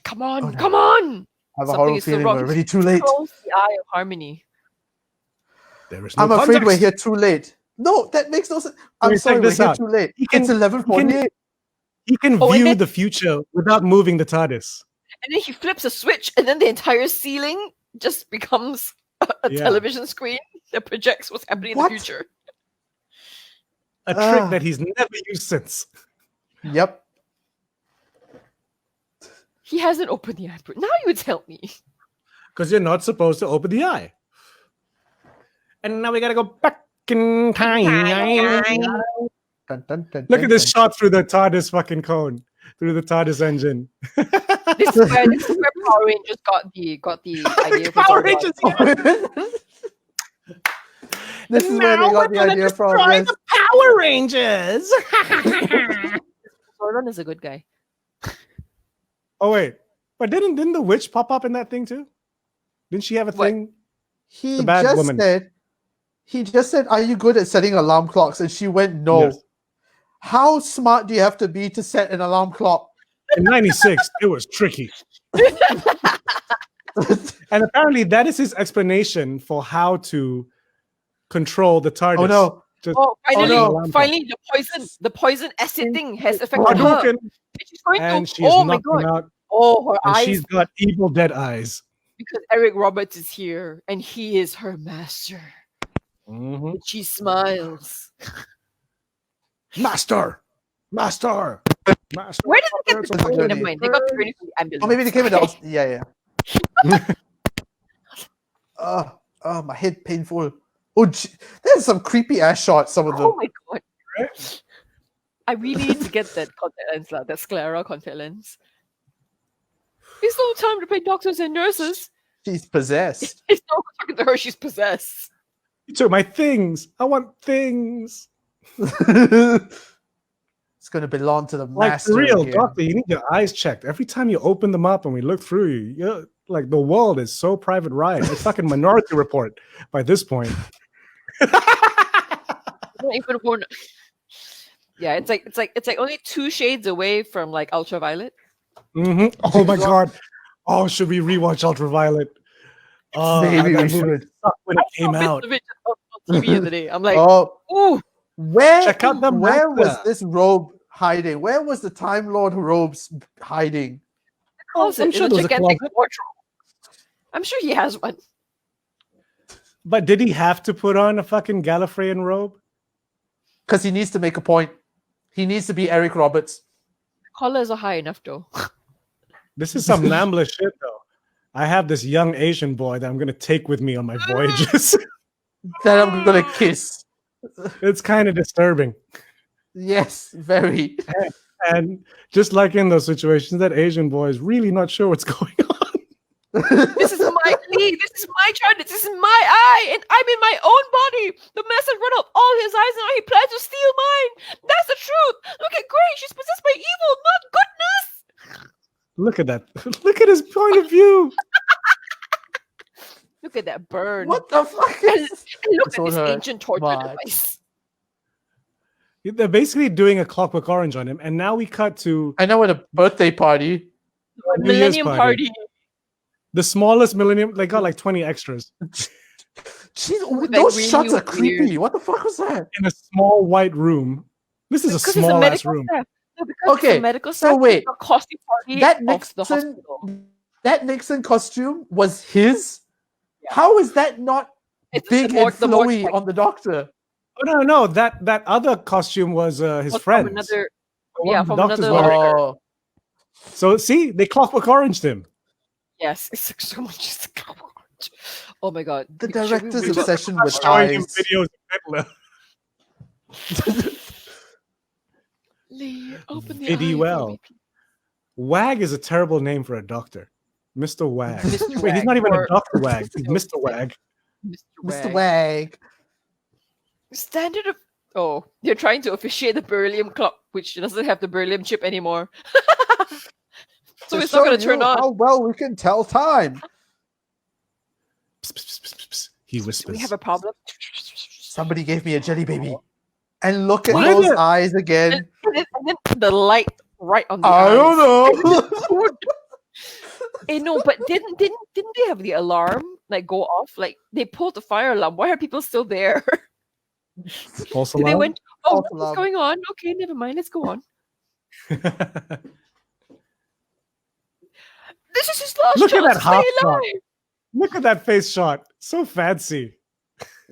Come on, Oh, no. come on! I have a Something horrible is so feeling wrong. we're already too late. Close the Eye of Harmony. There is no I'm afraid we're context. here too late. No, that makes no sense. I'm Wait, sorry, check we're this here out. too late. He can- It's 11:48. He can Oh, and view then- the future without moving the TARDIS. And then he flips a switch, and then the entire ceiling just becomes a Yeah. television screen that projects what's happening in What? the future. A Ah. trick that he's never used since. Yep. He hasn't opened the eye. Now you tell me. Because you're not supposed to open the eye. And now we gotta go back in time. Dun, dun, dun, Look dun, at this dun. shot through the TARDIS fucking cone. Through the TARDIS engine. This is where Power Rangers got the idea for Power Zordon. Rangers. This is where they got the idea from. Yes. Power Rangers. Zordon is a good guy. Oh wait, but didn't the witch pop up in that thing too? Didn't she have a What? thing? He The bad just woman. said, "Are you good at setting alarm clocks?" And she went, "No." Yes. How smart do you have to be to set an alarm clock? In '96, it was tricky. And apparently, that is his explanation for how to control the TARDIS. Oh no! Just Oh, finally, no. finally, the poison acid thing has affected her. Hadouken, And she's going and to. she's Oh my knocked him god! out, Oh, her and eyes. she's got evil dead eyes. Because Eric Roberts is here, and he is her master. Mhm. And she smiles. Master, master, master. Where did they get It's the a gurney? Never gurney. mind. They got the gurney from the ambulance. Oh, maybe they came in the yeah. Oh, my head painful. Oh, there's some creepy ass shots. Some of them. Oh my god! I really need to get that contact lens, that sclera contact lens. It's no time to pay doctors and nurses. She's possessed. It's no talking to her. She's possessed. You took my things. I want things. It's going to belong to the Like master. for real, again. doctor. You need your eyes checked every time you open them up and we look through you. You're like the world is so Private Ryan. It's fucking Minority Report by this point. Not even one. Yeah, it's like only 2 shades away from like ultraviolet. Mhm. Oh my god. Oh, should we rewatch Ultraviolet? Maybe that we movie should. sucked when it came I saw out. bits of it on TV the other day. I'm like, Oh, ooh, Check out the where was master. this robe hiding? Where was the Time Lord robes hiding? Closet I'm sure in a there's a gigantic closet. wardrobe. I'm sure he has one. But did he have to put on a fucking Gallifreyan robe? Because he needs to make a point. He needs to be Eric Roberts. Collars are high enough though. This is some Nambla shit, though. I have this young Asian boy that I'm gonna take with me on my voyages. That I'm gonna kiss. It's kind of disturbing. Yes, very. And just like in those situations, that Asian boy is really not sure what's going on. This is my lead. This is my chart. This is my eye, and I'm in my own body. The master run out all his eyes, and now he plans to steal mine. That's the truth. Look at Grace. She's possessed by evil, not goodness. Look at that. Look at his point of view. Look at that burn. What the fuck And is? look It's at on this her ancient torture mind. device. They're basically doing a Clockwork Orange on him, and now we cut to I know at a birthday party. New Year's Millennium party. Party. The smallest Millennium. They got like 20 extras Jeez, Like, those really shots are weird. creepy. What the fuck was that? in a small white room. This is a Because it's small ass medical room. staff. No, because it's Okay, a medical so staff. wait, It's a costume party that of the Nixon, hospital. that Nixon costume was his. Yeah. How is that not It's big the and flowy like, on the Doctor? Oh no, that other costume was his was friend. from another. The one Yeah, the from doctor's another. wearing. Oh, So see, they Clockwork Oranged him. Yes, it's like so much. Oh my god! the Should we director's read- obsession with Showing him eyes. videos of Hitler. Lee, open the Vidi eye for well. me, please. Wag is a terrible name for a doctor. Mr. Wag. Mr. Wait, he's not Wag, even a or- Dr. Wag. He's Mr. Wag. Mr. Wag. Standard of. Oh, they're trying to officiate the beryllium clock, which doesn't have the beryllium chip anymore. So To it's not going show to turn you on. how well we can tell time. Psst, psst, psst, psst, psst. He Do whispers. we have a problem? Somebody gave me a jelly baby. And look at Why those the- eyes again. And then the light right on the I eyes. don't know. No, but didn't they have the alarm like go off? Like they pulled the fire alarm. Why are people still there? False They alarm? went, oh, False what's alarm. going on? Okay, never mind. Let's go on. This is his last Look at chance that to half stay shot. alive. Look at that face shot. So fancy.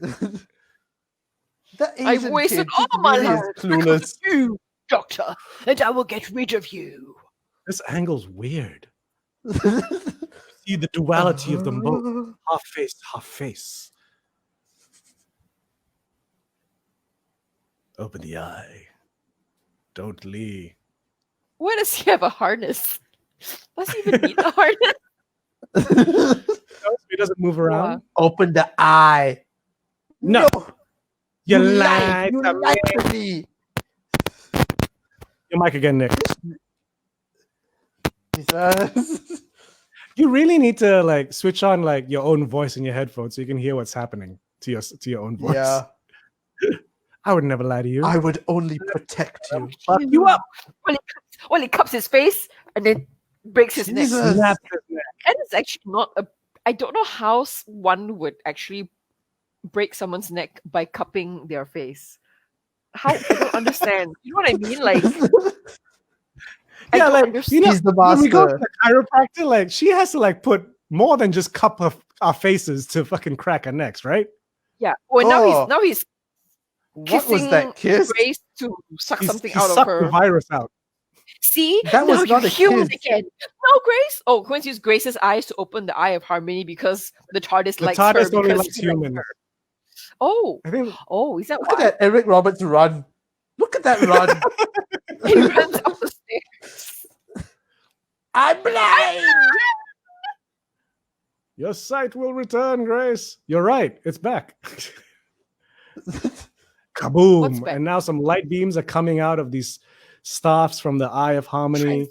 That I've Asian wasted kid all my really is life because clueless. of you, Doctor, and I will get rid of you. This angle's weird. See the duality of them both. Half face, half face. Open the eye. Don't leave. Why does he have a harness? Does he even need a harness? He doesn't move around. Open the eye. No. You lied. lied You to lied me. to me. Your mic again, Nick. Jesus. You really need to like switch on like your own voice in your headphones so you can hear what's happening to your own voice. Yeah. I would never lie to you. I would only protect you. Fuck you up. Well, he cups his face and then breaks his neck. Jesus. Snap his neck. And it's actually not a. I don't know how one would actually break someone's neck by cupping their face. How I don't understand. You know what I mean? Like, I Yeah, don't like, understand. He's the When we go to master. the chiropractor, like she has to like put more than just cup our faces to fucking crack our necks, right? Yeah. Well, Oh. now he's What was kissing that kiss? Grace to suck something He out of sucked her. the virus out. See, That was now not you're a human kiss. again. No, Grace. Oh, Quince used Grace's eyes to open the eye of Harmony because the TARDIS The likes her TARDIS only because likes he likes humans. her. Oh, I think is that Look at why? that Eric Roberts run. Look at that run. He runs up the stairs. I'm blind. your sight will return, Grace. You're right. It's back. What's Kaboom! back? And now some light beams are coming out of these staffs from the Eye of Harmony,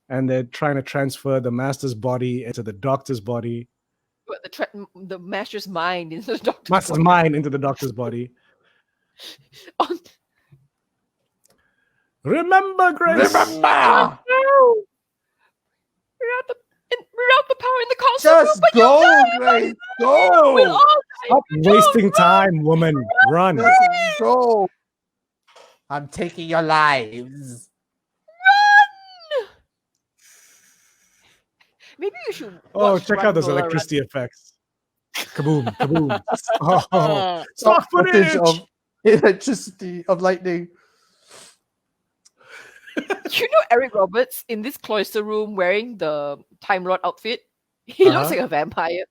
and they're trying to transfer the Master's body into the Doctor's body. But the Master's mind into the Doctor's Master's mind into the Doctor's body. On- Remember, Grace. Remember. No! We're at the without the power in the console room, Just but go, you die. Grace. We'll Go. all die. Stop wasting time, woman. Run. Just go. I'm taking your lives. Maybe you should. Oh, watch check Run, out those Lola, electricity effects. Kaboom, kaboom. Run. Oh, stock footage. of electricity, of lightning. You know Eric Roberts in this cloister room wearing the Time Lord outfit? He looks like a vampire.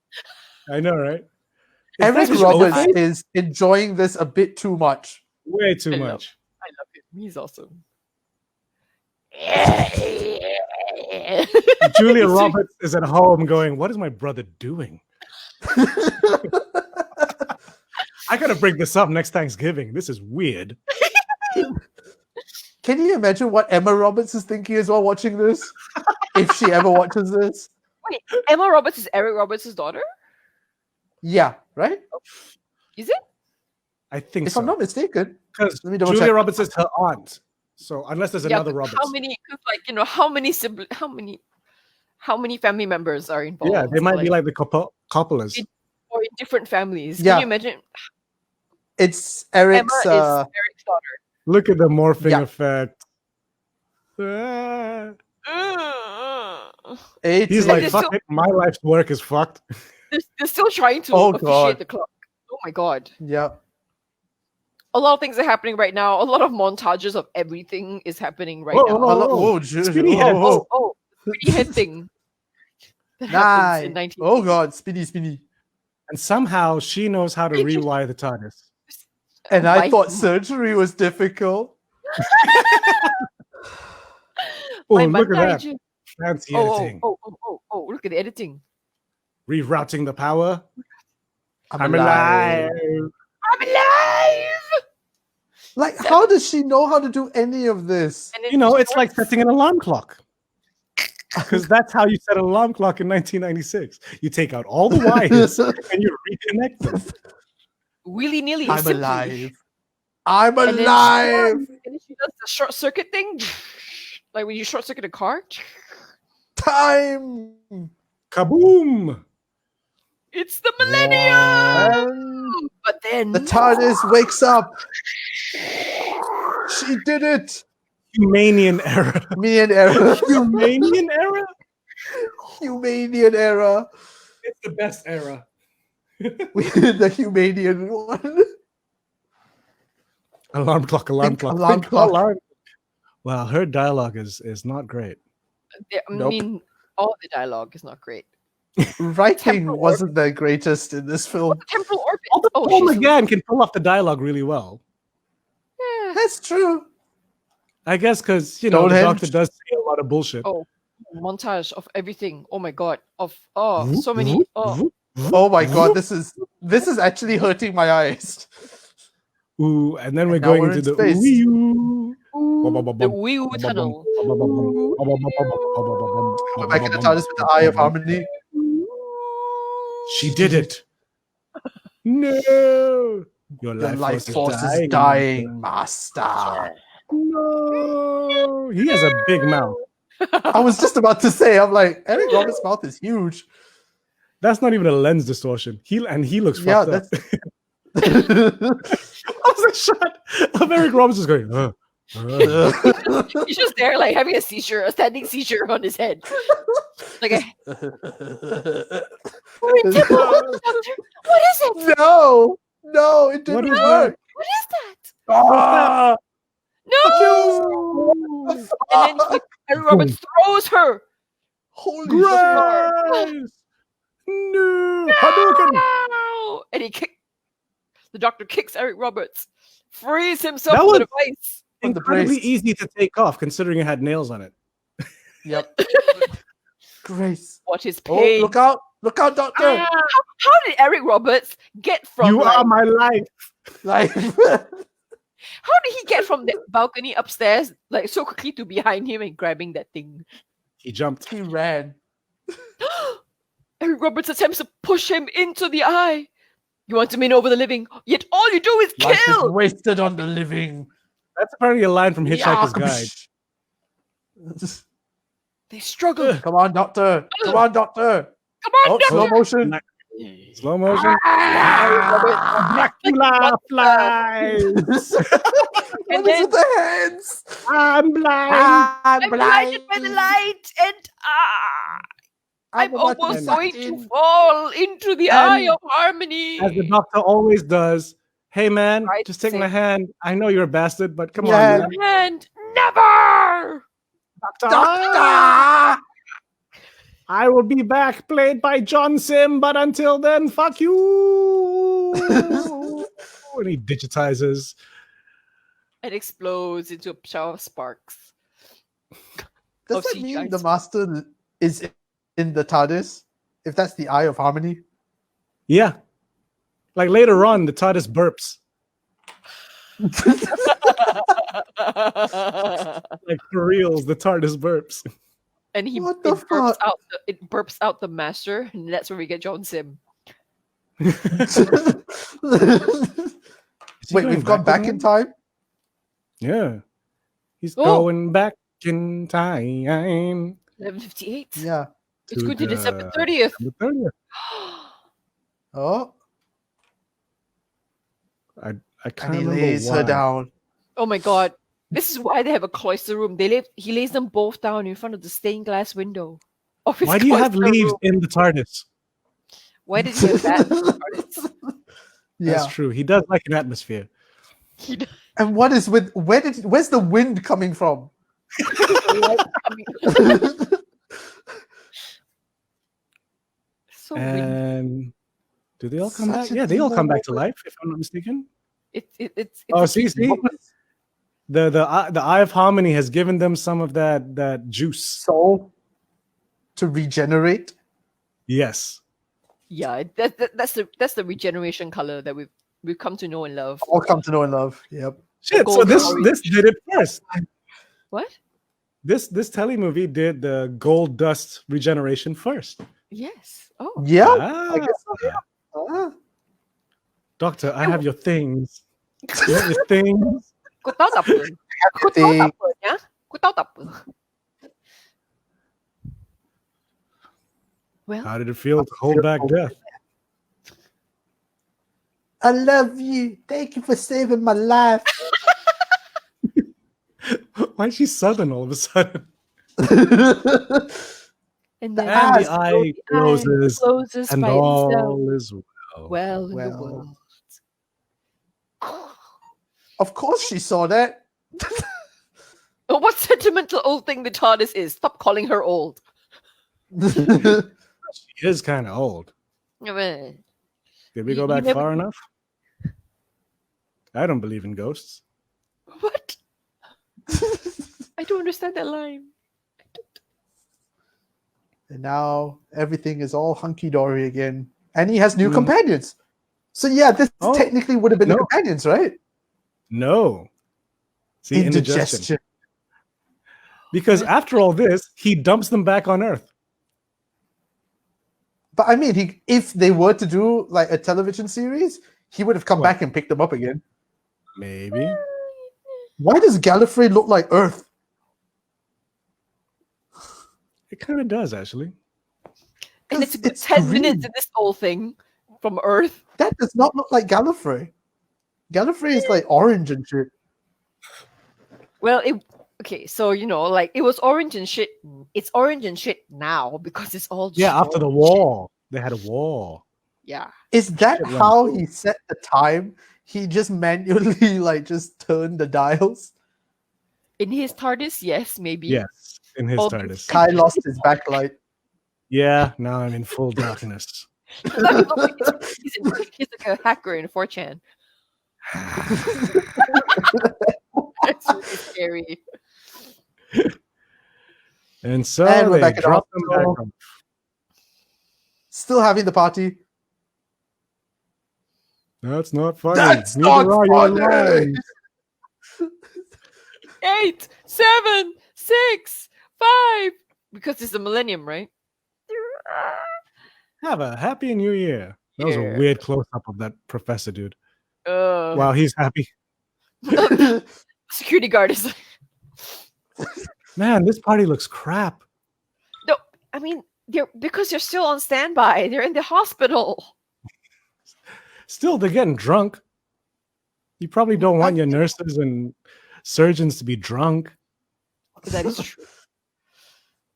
I know, right? Eric his Roberts own face? is enjoying this a bit too much. Way too I love much. I love him. He's awesome. Julia Roberts is at home going, "What is my brother doing? I gotta bring this up next Thanksgiving. This is weird." Can you imagine what Emma Roberts is thinking as well watching this? If she ever watches this? Wait, Emma Roberts is Eric Roberts' daughter? Yeah, right? Is it? I think If so. I'm not mistaken. Because Let me double Julia check. Roberts is her aunt. So unless there's another but Roberts. how many? 'Cause, like, how many family members are involved? Yeah, they might like, be like the Coppolas. or in different families. Yeah. Can you imagine? It's Emma Eric's is Eric's daughter. Look at the morphing Yeah. effect. Ah. it's He's They're like, just fuck so- it, my life's work is fucked. They're still trying to Oh, officiate God. the clock. Oh my god. yeah. A lot of things are happening right now. A lot of montages of everything is happening right Whoa, now. whoa, Hello- whoa. oh, Ju- Speedy oh, head. oh. Oh, pretty head thing. That happens in Nice. 19. Oh god, spinny. And somehow she knows how to rewire the TARDIS. And I Why- thought surgery was difficult. Oh, My look at that. montage- Fancy Oh, editing. oh, look at the editing. Rerouting the power. I'm alive. I'm alive! Like, how does she know how to do any of this? And then You know, she it's like works- setting an alarm clock. Because that's how you set an alarm clock in 1996. You take out all the wires and you reconnect them. willy-nilly. I'm simply. alive. I'm And then she- alive. And then she does the short circuit thing. Like when you short circuit a car. Time. Kaboom! It's the millennium! And But then the TARDIS wakes up. She did it. Humanian era. Me and era. Humanian era? Humanian era. It's the best era. We did the Humanian one. Alarm clock, alarm Think clock. alarm think clock. alarm. Wow, her dialogue is not great. I Nope. mean, all the dialogue is not great. Writing Temporal wasn't the greatest in this film. Temporal orbit. Although Oh, Paul she's- McGann can pull off the dialogue really well. Yeah. That's true. I guess because, you know, the Stonehenge. doctor does say a lot of bullshit. Oh, montage of everything. Oh my god. Of so many. Oh, Oh my god, this is actually hurting my eyes. Ooh, and then we're now going we're into in the space. Wii U. the Wii U tunnel. We're back in the TARDIS with the Eye of Harmony. She did it. No. Your Your life, life force force is dying, master. No. He has a big mouth. I was just about to say, I'm like, Eric Roberts' mouth is huge. That's not even a lens distortion. He looks Yeah, fucked up. that's. I was like, shot of Eric Roberts is going. He's just there, like having a seizure, a standing seizure on his head. Like a what is it? No, it What didn't is work. What is that? Ah! No! And then Eric Roberts throws her. Holy shit. Grace! No! Hadouken! No! And the doctor kicks Eric Roberts, frees himself That from the was- device. On the Incredibly brace. easy to take off considering it had nails on it. Yep. Grace. What is Oh, pain? look out, doctor. How did Eric Roberts get from You like, are my life. Like, how did he get from the balcony upstairs like so quickly to behind him and grabbing that thing? He jumped. he ran. Eric Roberts attempts to push him into the eye. You want to win over the living, yet all you do is Life is kill. wasted on the living. That's apparently a line from Hitchhiker's Guide. Yeah. They struggle. Come on, Doctor. Come on, Doctor. Come on, Oh, slow motion. Slow motion. Dracula flies. And What is then with the hands? I'm blind. I'm blinded by the light, and I'm about to almost be going sucked to in. fall into the eye of harmony. As the doctor always does. Hey man, Right, just take same. my hand. I know you're a bastard, but come Yeah. on, man. And never. Doctor! I will be back, played by John Sim, but until then, fuck you. And he digitizes. It explodes into a shower of sparks. Does Of that CGI mean the Master is in the TARDIS? If that's the Eye of Harmony? Yeah. Like later on, the TARDIS burps. Like for reals, the TARDIS burps. And What the fuck? It burps out the master, and that's where we get John Sim. Wait, we've gone back in time? Yeah. He's Oh. going back in time. 11:58. Yeah. It's to going to the- December 30th. The 30th. Oh, I can't and he remember lays why. her down. Oh my god. This is why they have a cloister room. He lays them both down in front of the stained glass window. Of his Why do you have cloister leaves room. in the TARDIS? Why did he have that? Yeah. That's true. He does like an atmosphere. He does. And what is with where's the wind coming from? So windy. And do they all come Such back? a Yeah, they all come back to moment. life, if I'm not mistaken. It's Oh, a see. The Eye of Harmony has given them some of that juice. So to regenerate. Yes. Yeah, that's the regeneration color that we've come to know and love. All come to know and love. Yep. Shit. So Gold this orange. this did it first. What? This telemovie did the gold dust regeneration first. Yes. Oh. Yeah. Ah, I guess so, yeah. Ah. Doctor, I have your things. You have your things. Kau tahu tak apa? Kau tahu Thing. tak apa? Ya? Kau tahu tak apa? Well, How did it feel to hold back death? I love you. Thank you for saving my life. Why is she southern all of a sudden? and then And the eyes eye closes, closes and by itself. all is well. Well, in the Well. world. Of course she saw that. Oh, what sentimental old thing the TARDIS is. Stop calling her old. She is kind of old. Well, Did we You- go you back never- far enough? I don't believe in ghosts. What? I don't understand that line. And now everything is all hunky dory again. And he has new Mhm. companions. So yeah, this Oh, technically would have been the no. companions, right? No. See, indigestion. Indigestion. Because after all this, he dumps them back on Earth. But I mean, if they were to do like a television series, he would have come What? back and picked them up again. Maybe. Why does Gallifrey look like Earth? It kind of does, actually. And it's a good It's 10 minutes green. in this whole thing from Earth. That does not look like Gallifrey. Gallifrey is like orange and shit. Well, okay, so like it was orange and shit. It's orange and shit now because it's all Yeah, after the destroyed. war. They had a war. Yeah. Is that Shit runs how through. he set the time? He just manually like just turned the dials. In his TARDIS, yes, maybe. Yes, in his All TARDIS. Kai lost his backlight. Yeah, now I'm in full darkness. he's like a hacker in 4chan. That's really scary. And so And we're they back at drop them back hospital. on. Still having the party. That's not funny. That's Neither not are your funny. lines. 8, 7, 6, 5. Because it's the millennium, right? Have a happy new year. That was Yeah. a weird close up of that professor dude. Uh, Wow, he's happy. Security guard is like, Man, this party looks crap. I mean, because they're still on standby. They're in the hospital. Still, they're getting drunk. You probably don't want your nurses and surgeons to be drunk. That is true.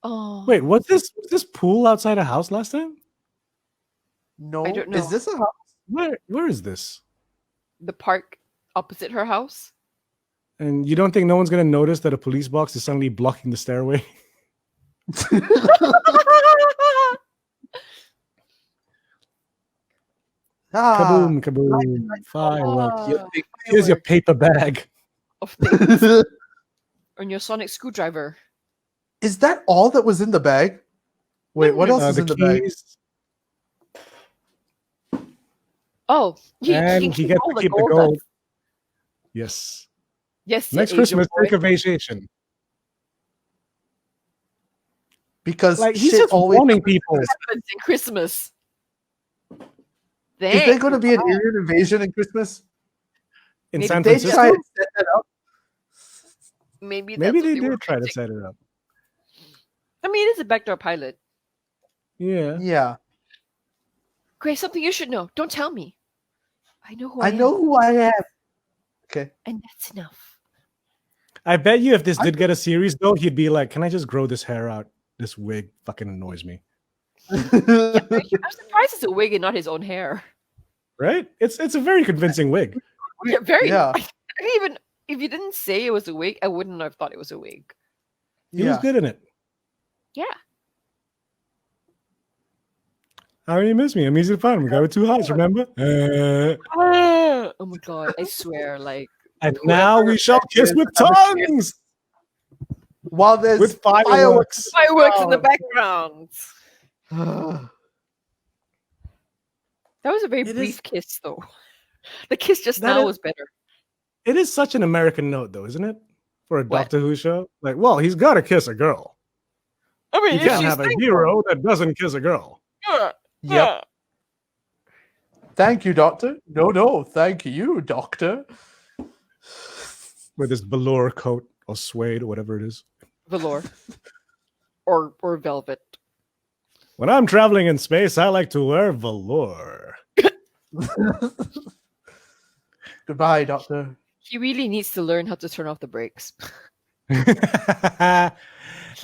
Oh, Wait, was this pool outside a house last time? No, I don't know. Is this a house? Where is this? the park opposite her house? And you don't think no one's gonna notice that a police box is suddenly blocking the stairway? Kaboom, kaboom. Fireworks. Here's your paper bag. Of things. On your sonic screwdriver. Is that all that was in the bag? Wait, what else is in the bag? keys, Oh, and he gets to keep the gold. Yes. Yes. Next Asian Christmas, boy. take a vacation. Because Like he's shit just always warning people. Happens in Christmas. Is there Thank going to be an God. alien invasion in Christmas? In Maybe San They Francisco, try to set that up. Maybe maybe that's what they were did try to hinting. set it up. I mean, it is a backdoor pilot. Yeah. Yeah, Grace, something you should know. Don't tell me. I know who I I know am, who I am. Okay. and that's enough. I bet you if this did get a series though, he'd be like, "Can I just grow this hair out? This wig fucking annoys me." I'm surprised it's a wig and not his own hair. Right? It's a very convincing wig. Yeah, very. Yeah. I didn't even if you didn't say it was a wig, I wouldn't have thought it was a wig. He was good in it. Yeah. How do you miss me? I'm easy to find. I'm a guy with two hearts, remember? Oh my god! I swear, like And now we shall kiss with tongues While there's with fireworks. fireworks in the Oh. background. fireworks. That was a very It brief is- kiss, though. The kiss just That now is- was better. It is such an American note, though, isn't it? For a What? Doctor Who show. Like, well, he's got to kiss a girl. I mean, You can't have a hero that doesn't kiss a girl. Yep. Thank you, Doctor. No, thank you, Doctor. With his velour coat or suede or whatever it is. Velour. or velvet. When I'm traveling in space, I like to wear velour. Goodbye, Doctor. He really needs to learn how to turn off the brakes.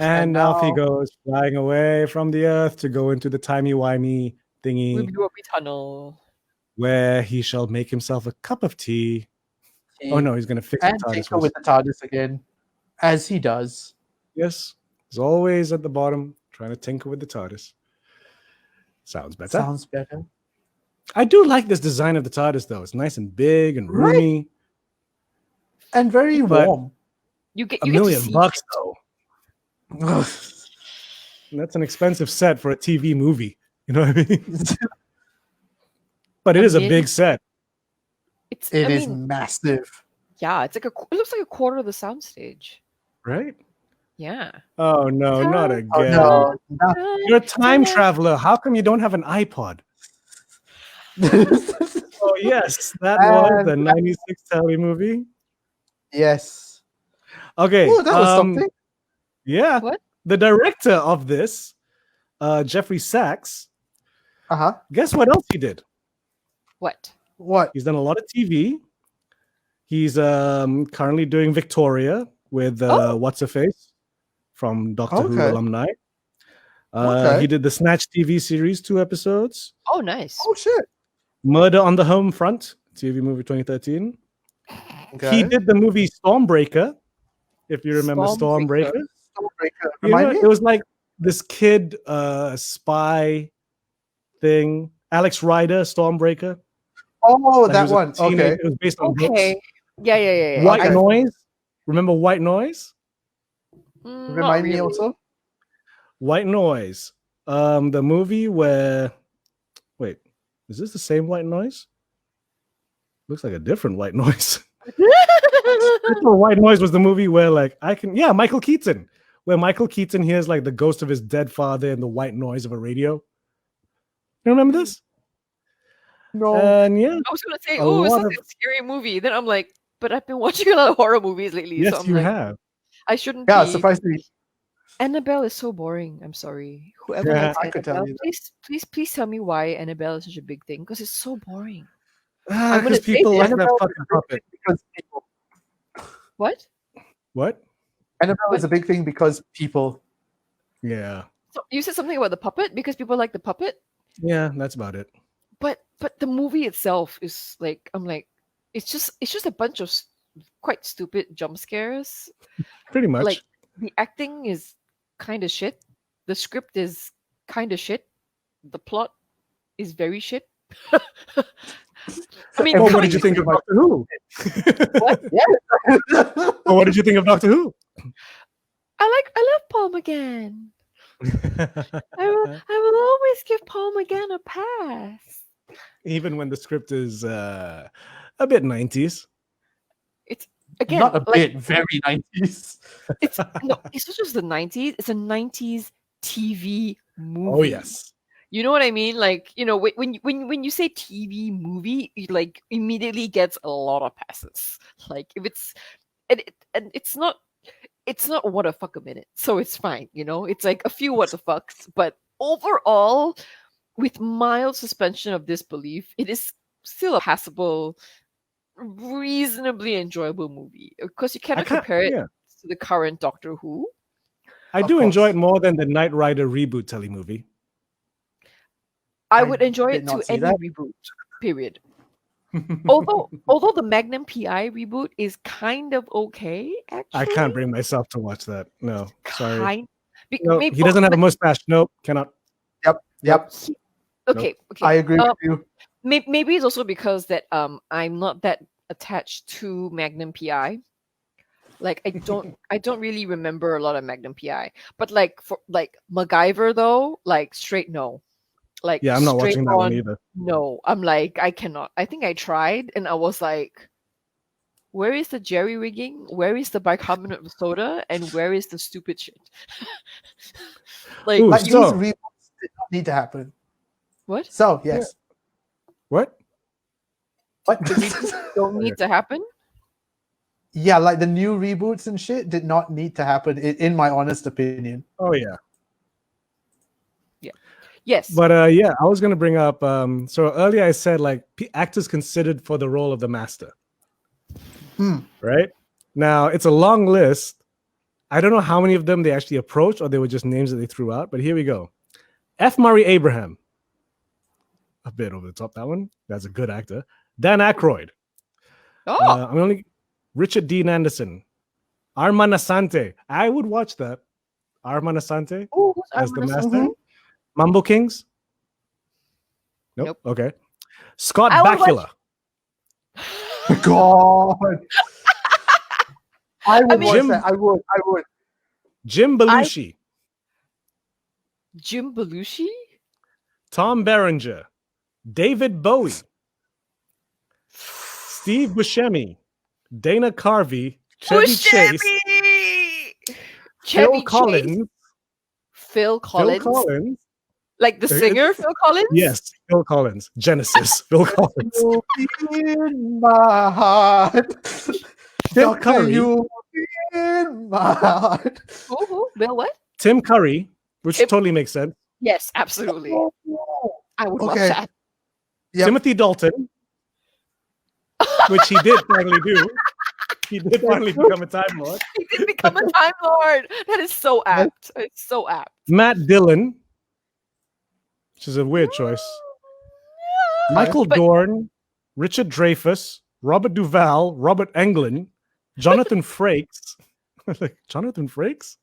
And off he now- goes, flying away from the Earth to go into the timey-wimey thingy, Wibbly-wobbly tunnel. where he shall make himself a cup of tea. Oh no, he's going to fix And the TARDIS tinker first. with the TARDIS again, as he does. Yes, he's always at the bottom trying to tinker with the TARDIS. Sounds better. Sounds better. I do like this design of the TARDIS, though. It's nice and big and Right. roomy. And very But- warm. You get $1 to million see bucks, though. And that's an expensive set for a TV movie. You know what I mean? But it is a big set. It's It I is mean, massive. yeah, it's like it looks like a quarter of the soundstage. Right? Yeah. Oh, no, not Oh, again. Oh no. Not- You're a time traveler. How come you don't have an iPod? Oh, yes. That was the 96 Telly movie. Yes. Okay. Oh, that was something. Yeah. What? The director of this, Jeffrey Sachs, Uh-huh. guess what else he did? What? What? He's done a lot of TV. He's currently doing Victoria with What's Her Face from Doctor Who Okay. alumni. Okay. He did the Snatch TV series, 2 episodes. Oh, nice. Oh shit. Murder on the Home Front, TV movie 2013. Okay. He did the movie Stormbreaker, if you remember Stormbreaker. Stormbreaker. Stormbreaker. You know, Remind me? it was like this kid spy thing. Alex Rider, Stormbreaker. Oh, Like, he that was a one. teenager. Okay. It was based on books. Okay. Yeah. White Okay. Noise. Remember White Noise? Not Remind me really. also. White Noise. The movie where wait, is this the same White Noise? Looks like a different White Noise. White Noise was the movie where Michael Keaton. Where Michael Keaton hears like the ghost of his dead father and the white noise of a radio. You remember this? No. And yeah, I was gonna say, A oh, it's lot like of- a scary movie. Then I'm like, but I've been watching a lot of horror movies lately. yes, so I'm you like, have. I shouldn't Yeah, be. surprisingly. Annabelle is so boring. I'm sorry. Whoever Yeah, likes I could tell Annabelle, you that. please tell me why Annabelle is such a big thing. Because it's so boring. I'm gonna Because say people this. like that Annabelle is fucking a big puppet. thing because people. What? What? Annabelle is a big thing because people. Yeah. So you said something about the puppet because people like the puppet, Yeah, that's about it. but the movie itself is like I'm like it's just a bunch of quite stupid jump scares. Pretty Like much. the acting is kind of shit. The script is kind of shit. The plot is very shit. I mean, Well, come what on, did you think of Pretty Doctor Who? what? Well, what did you think of Doctor Who? I love Paul McGann. I will always give Paul McGann a pass. Even when the script is a bit 90s. It's again Not a like bit, very 90s. it's no, it's not just the 90s. It's a 90s TV movie. Oh, yes. You know what I mean? Like, you know, when you say TV movie, it like immediately gets a lot of passes. Like if it's and it's not what the fuck a minute, so it's fine. You know, it's like a few what the fucks, but overall, with mild suspension of disbelief, it is still a passable, reasonably enjoyable movie. Of course, you cannot compare it Yeah. to the current Doctor Who. I Of do enjoy course. it more than the Knight Rider reboot telemovie. I I would enjoy did it not to see any that. reboot. Period. Although the Magnum PI reboot is kind of okay, actually. I can't bring myself to watch that. No, sorry. Kind. No, Maybe, he doesn't have a but mustache. Nope, cannot. Yep. okay. I agree Um, with you. maybe it's also because that I'm not that attached to Magnum PI. Like I don't really remember a lot of Magnum PI. But like for like MacGyver though, like straight no. Like Yeah, I'm not straight watching that one on either. no. I'm like I cannot. I think I tried and I was like, where is the jerry rigging? Where is the bicarbonate of soda? And where is the stupid shit? Like Ooh, Like you these so reboots did not need to happen. what? So yes. what? What? The reboots don't need to happen. Yeah, like the new reboots and shit did not need to happen, in my honest opinion. Oh yeah. Yes. But yeah, I was gonna bring up. So earlier I said like actors considered for the role of the Master. Right now it's a long list. I don't know how many of them they actually approached or they were just names that they threw out. But here we go. F. Murray Abraham. A bit over the top, that one. That's a good actor. Dan Aykroyd. Oh, Richard Dean Anderson. Arman Asante. I would watch that. Arman Asante as the Master. Mambo Kings. Nope. Okay. Scott I would Bakula. God. I would mean- watch that. I would. Jim Belushi. Jim Belushi. Tom Berenger. David Bowie. Steve Buscemi. Dana Carvey. Chevy Chase. Chevy Phil Collins. Chase. Phil Collins. Phil Collins. Like the singer Phil Collins? Yes, Phil Collins. Genesis. Phil Collins. You'll be in my heart. Tim Doctor, Curry. you'll be in my heart. Who? Bill what? Tim Curry, which totally makes sense. Yes, absolutely. I would watch Okay. that. Yep. Timothy Dalton, which he did finally do. He did finally become a Time Lord. He did become a Time Lord. That is so apt. It's so apt. Matt Dillon, which is a weird choice. Michael But- Dorn, Richard Dreyfuss, Robert Duvall, Robert Englund, Jonathan Frakes. Like, Jonathan Frakes?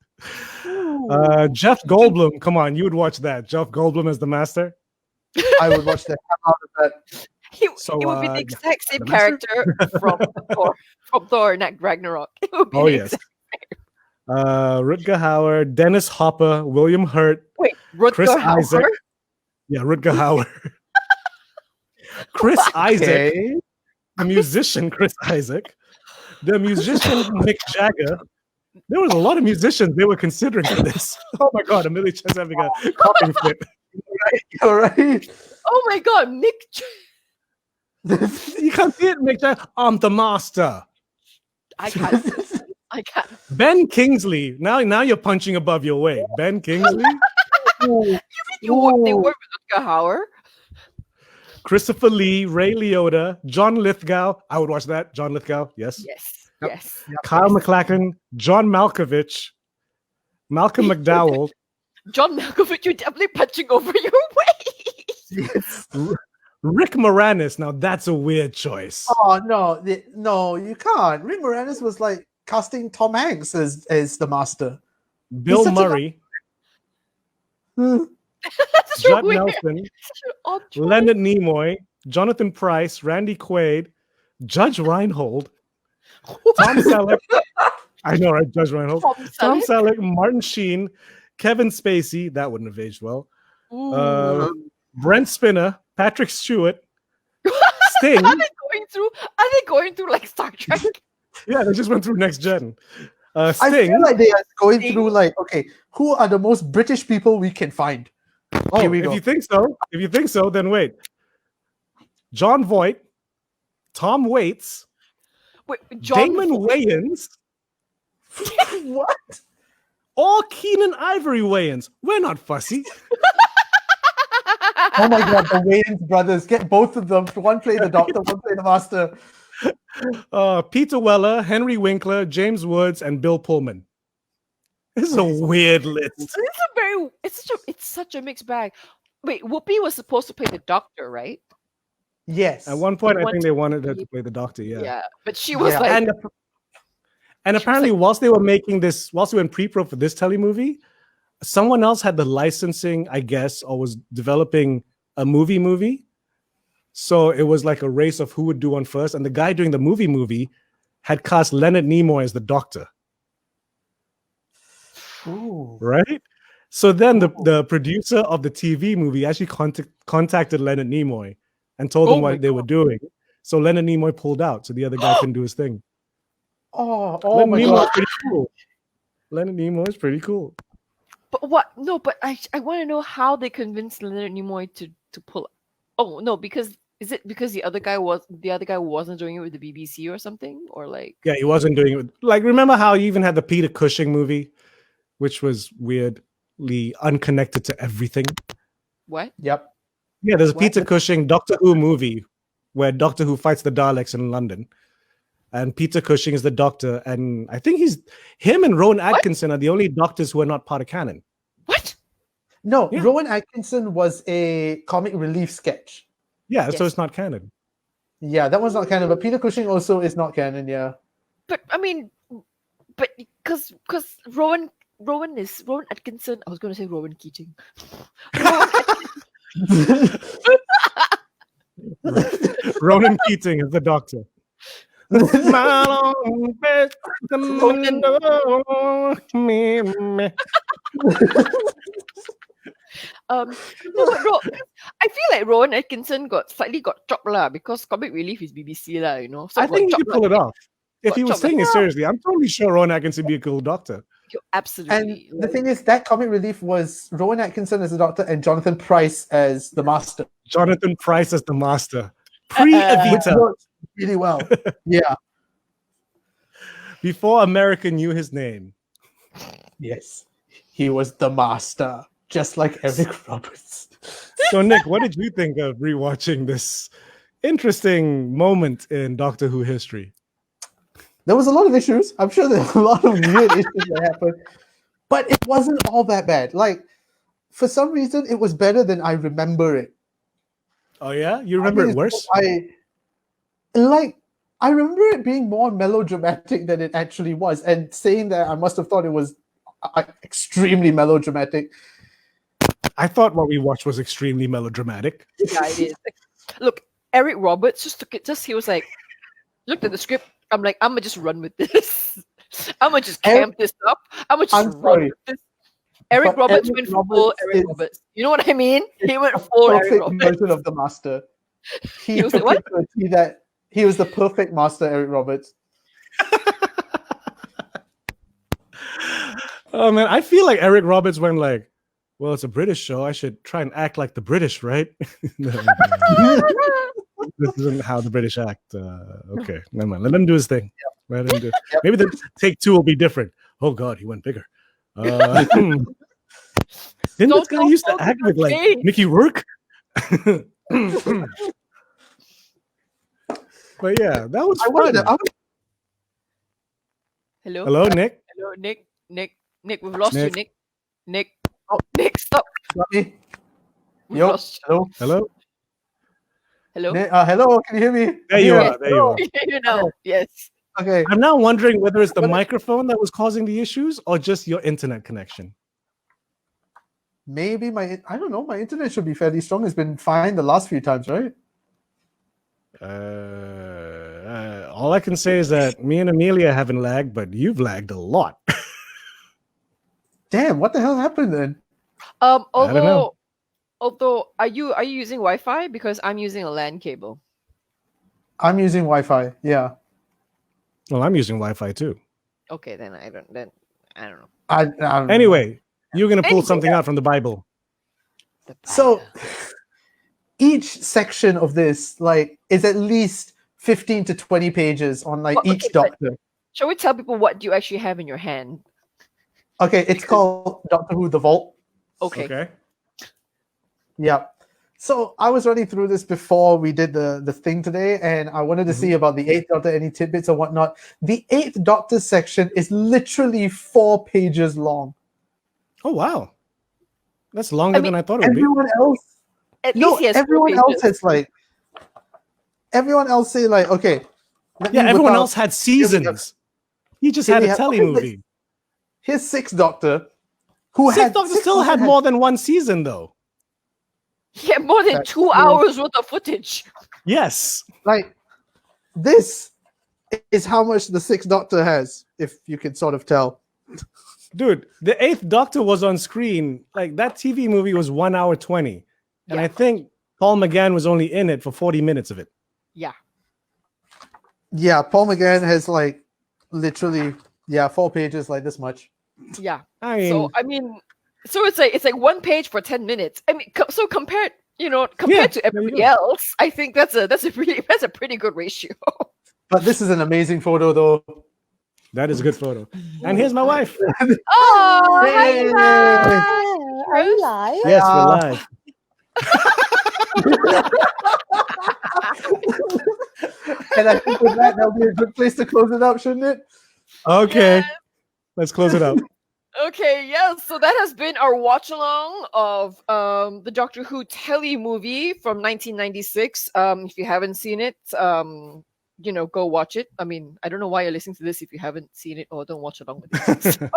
Jeff Goldblum. Come on, you would watch that. Jeff Goldblum as the Master. I would watch the hell out of that. He So, would be the yeah, exact same the Master? character from Thor Ragnarok. It would be Oh, the yes. exact- Rutger Hauer, Dennis Hopper, William Hurt, Wait, Chris Rutger Hauer? Isaac. Yeah, Rutger Hauer. Chris Isaac, Okay. the musician Chris Isaac, the musician Mick Jagger. There was a lot of musicians they were considering for this. Oh my God, Amelia Chen's having a coughing fit. All right. Oh my god, Mick You can't see it, Mick Jagger. I'm the master. I can't. I can't. Ben Kingsley. Now you're punching above your weight. Ben Kingsley, They work with Rutger Hauer. Christopher Lee, Ray Liotta, John Lithgow. I would watch that. John Lithgow, yes. Yes. Kyle MacLachlan, John Malkovich, Malcolm McDowell, John Malkovich, you're definitely punching over your weight. Rick Moranis. Now that's a weird choice. Oh no, you can't. Rick Moranis was like casting Tom Hanks as the master. Bill Murray, That's so Judd weird. Nelson, Such an odd choice. Leonard Nimoy, Jonathan Pryce, Randy Quaid, Judge Reinhold, Tom Selleck. I know, right? Judge Reinhold. Tom Selleck, Martin Sheen, Kevin Spacey. That wouldn't have aged well. Brent Spinner, Patrick Stewart, Sting. Are they going through like Star Trek? Yeah, they just went through Next Gen. I Sting. feel like they are going through like, okay, who are the most British people we can find? Oh, Here we if go. you think so, then wait. John Voight, Tom Waits, Wait, Damon Wayans, What? or Keenan Ivory Wayans. We're not fussy. Oh my god, the Wayans brothers. Get both of them. One play the doctor, one play the master. Peter Weller, Henry Winkler, James Woods, and Bill Pullman. This is a weird list. It's such a mixed bag. Wait, Whoopi was supposed to play the doctor, right? Yes. At one point, I think they wanted her to play the doctor. Yeah. But she was like, and apparently, whilst they were in pre-pro for this telemovie, someone else had the licensing, I guess, or was developing a movie. So it was like a race of who would do one first. And the guy doing the movie had cast Leonard Nimoy as the doctor. Ooh. Right? So then the producer of the TV movie actually contacted Leonard Nimoy and told him what they were doing. So Leonard Nimoy pulled out, so the other guy couldn't do his thing. Oh Leonard my Nimoy god. is pretty cool. Leonard Nimoy is pretty cool. but what? No, but I want to know how they convinced Leonard Nimoy to pull. Oh no, because is it because the other guy wasn't doing it with the BBC or something, or like? Yeah, he wasn't doing it. Like, remember how he even had the Peter Cushing movie, which was weirdly unconnected to everything? What? Yep. Yeah, there's a Peter Cushing Doctor Who movie where Doctor Who fights the Daleks in London. And Peter Cushing is the Doctor. And I think him and Rowan Atkinson are the only Doctors who are not part of canon. What? No, Yeah. Rowan Atkinson was a comic relief sketch. Yeah, so Yes. it's not canon. Yeah, that one's not canon, but Peter Cushing also is not canon, yeah. But I mean, because Rowan Atkinson. I was going to say Rowan Keating. Ronan Keating is the Doctor. No, but I feel like Rowan Atkinson got chopped lah because comic relief is BBC lah, you know. So I think he could pull it off. If got he was chopped. taking it seriously, I'm totally sure Rowan Atkinson would be a cool Doctor. Absolutely. And the thing is, that comic relief was Rowan Atkinson as the Doctor and Jonathan Pryce as the Master. Jonathan Pryce as the Master. Which Pre-Evita. worked really well. Yeah. Before America knew his name. Yes. He was the Master, just like Eric Roberts. So, Nick, what did you think of rewatching this interesting moment in Doctor Who history? There was a lot of issues. I'm sure there were a lot of weird issues that happened. But it wasn't all that bad. Like, for some reason, it was better than I remember it. Oh, yeah? You remember it worse? I remember it being more melodramatic than it actually was. And saying that, I must have thought it was extremely melodramatic. I thought what we watched was extremely melodramatic. Yeah, it is. Look, Eric Roberts just took it. He was like, looked at the script. I'm like, I'm gonna just run with this. I'm gonna just camp this up. I'm gonna just run with this. Eric Roberts went full Eric Roberts. You know what I mean? He went full Eric Perfect Roberts. version of the Master. He was like, what? That he was the perfect Master, Eric Roberts. Oh, man, I feel like Eric Roberts went like, well, it's a British show. I should try and act like the British, right? No. This isn't how the British act. Okay, never mind. Let him do his thing. Right into, maybe the take 2 will be different. Oh God, he went bigger. Didn't this guy used to act like Mickey Rourke? But yeah, that was fun. Hello? Hello, Nick. Hello, Nick. Nick, we've lost Nick. you, Nick. Nick, stop. Me? We've Yo, lost you. hello. Hello? Hello, can you hear me? There you are. There you are. You know, yes. Okay. I'm now wondering whether it's the microphone that was causing the issues or just your internet connection. Maybe I don't know. My internet should be fairly strong. It's been fine the last few times, right? All I can say is that me and Amelia haven't lagged, but you've lagged a lot. Damn, what the hell happened then? I don't know. Although, are you using Wi-Fi? Because I'm using a LAN cable. I'm using Wi-Fi. Yeah. Well, I'm using Wi-Fi too. Okay, then I don't know. I don't know. Anyway, you're gonna pull something out from the Bible. So each section of this is at least 15 to 20 pages on each doctor. Shall we tell people what you actually have in your hand? Okay, it's called Doctor Who: The Vault. Okay. Yeah. So I was running through this before we did the thing today, and I wanted to see about the 8th Doctor, any tidbits or whatnot. The 8th Doctor section is literally 4 pages long. Oh wow, that's longer than I thought it would be. Everyone else, everyone else has everyone else say okay. Yeah, everyone else had seasons. He just had a telemovie. Here's 6th Doctor, Sixth Doctor still had more than one season though. He had more than 2 hours worth of footage. Yes. This is how much the 6th Doctor has, if you can sort of tell. Dude, the 8th Doctor was on screen. That TV movie was 1 hour 20. And I think Paul McGann was only in it for 40 minutes of it. Yeah. Yeah, Paul McGann has literally 4 pages this much. Yeah. So it's like 1 page for 10 minutes. I mean, so compared to everybody else, I think that's a pretty good ratio. But this is an amazing photo, though. That is a good photo. And here's my wife. Oh, Hey! Are you live? Yes, we're live. And I think with that'll be a good place to close it up, shouldn't it? Okay. Yes. Let's close it up. Okay, yes. So that has been our watch along of the Doctor Who telemovie from 1996. If you haven't seen it, go watch it. I mean, I don't know why you're listening to this if you haven't seen it or don't watch along with it.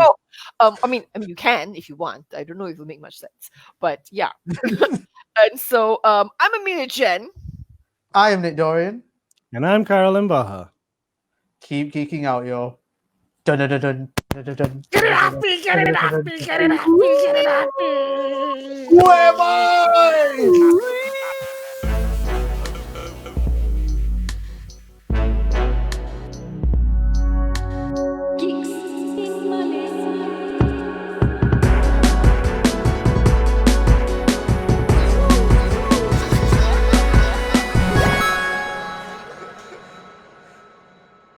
I mean, you can if you want. I don't know if it'll make much sense, but yeah. And so, I'm Amelia Jen. I am Nick Dorian. And I'm Carolyn Baha. Keep geeking out, yo. Dun dun dun dun dun dun dun. Get it off me! Get it off me! Get it off me! Get it off me! Who am I?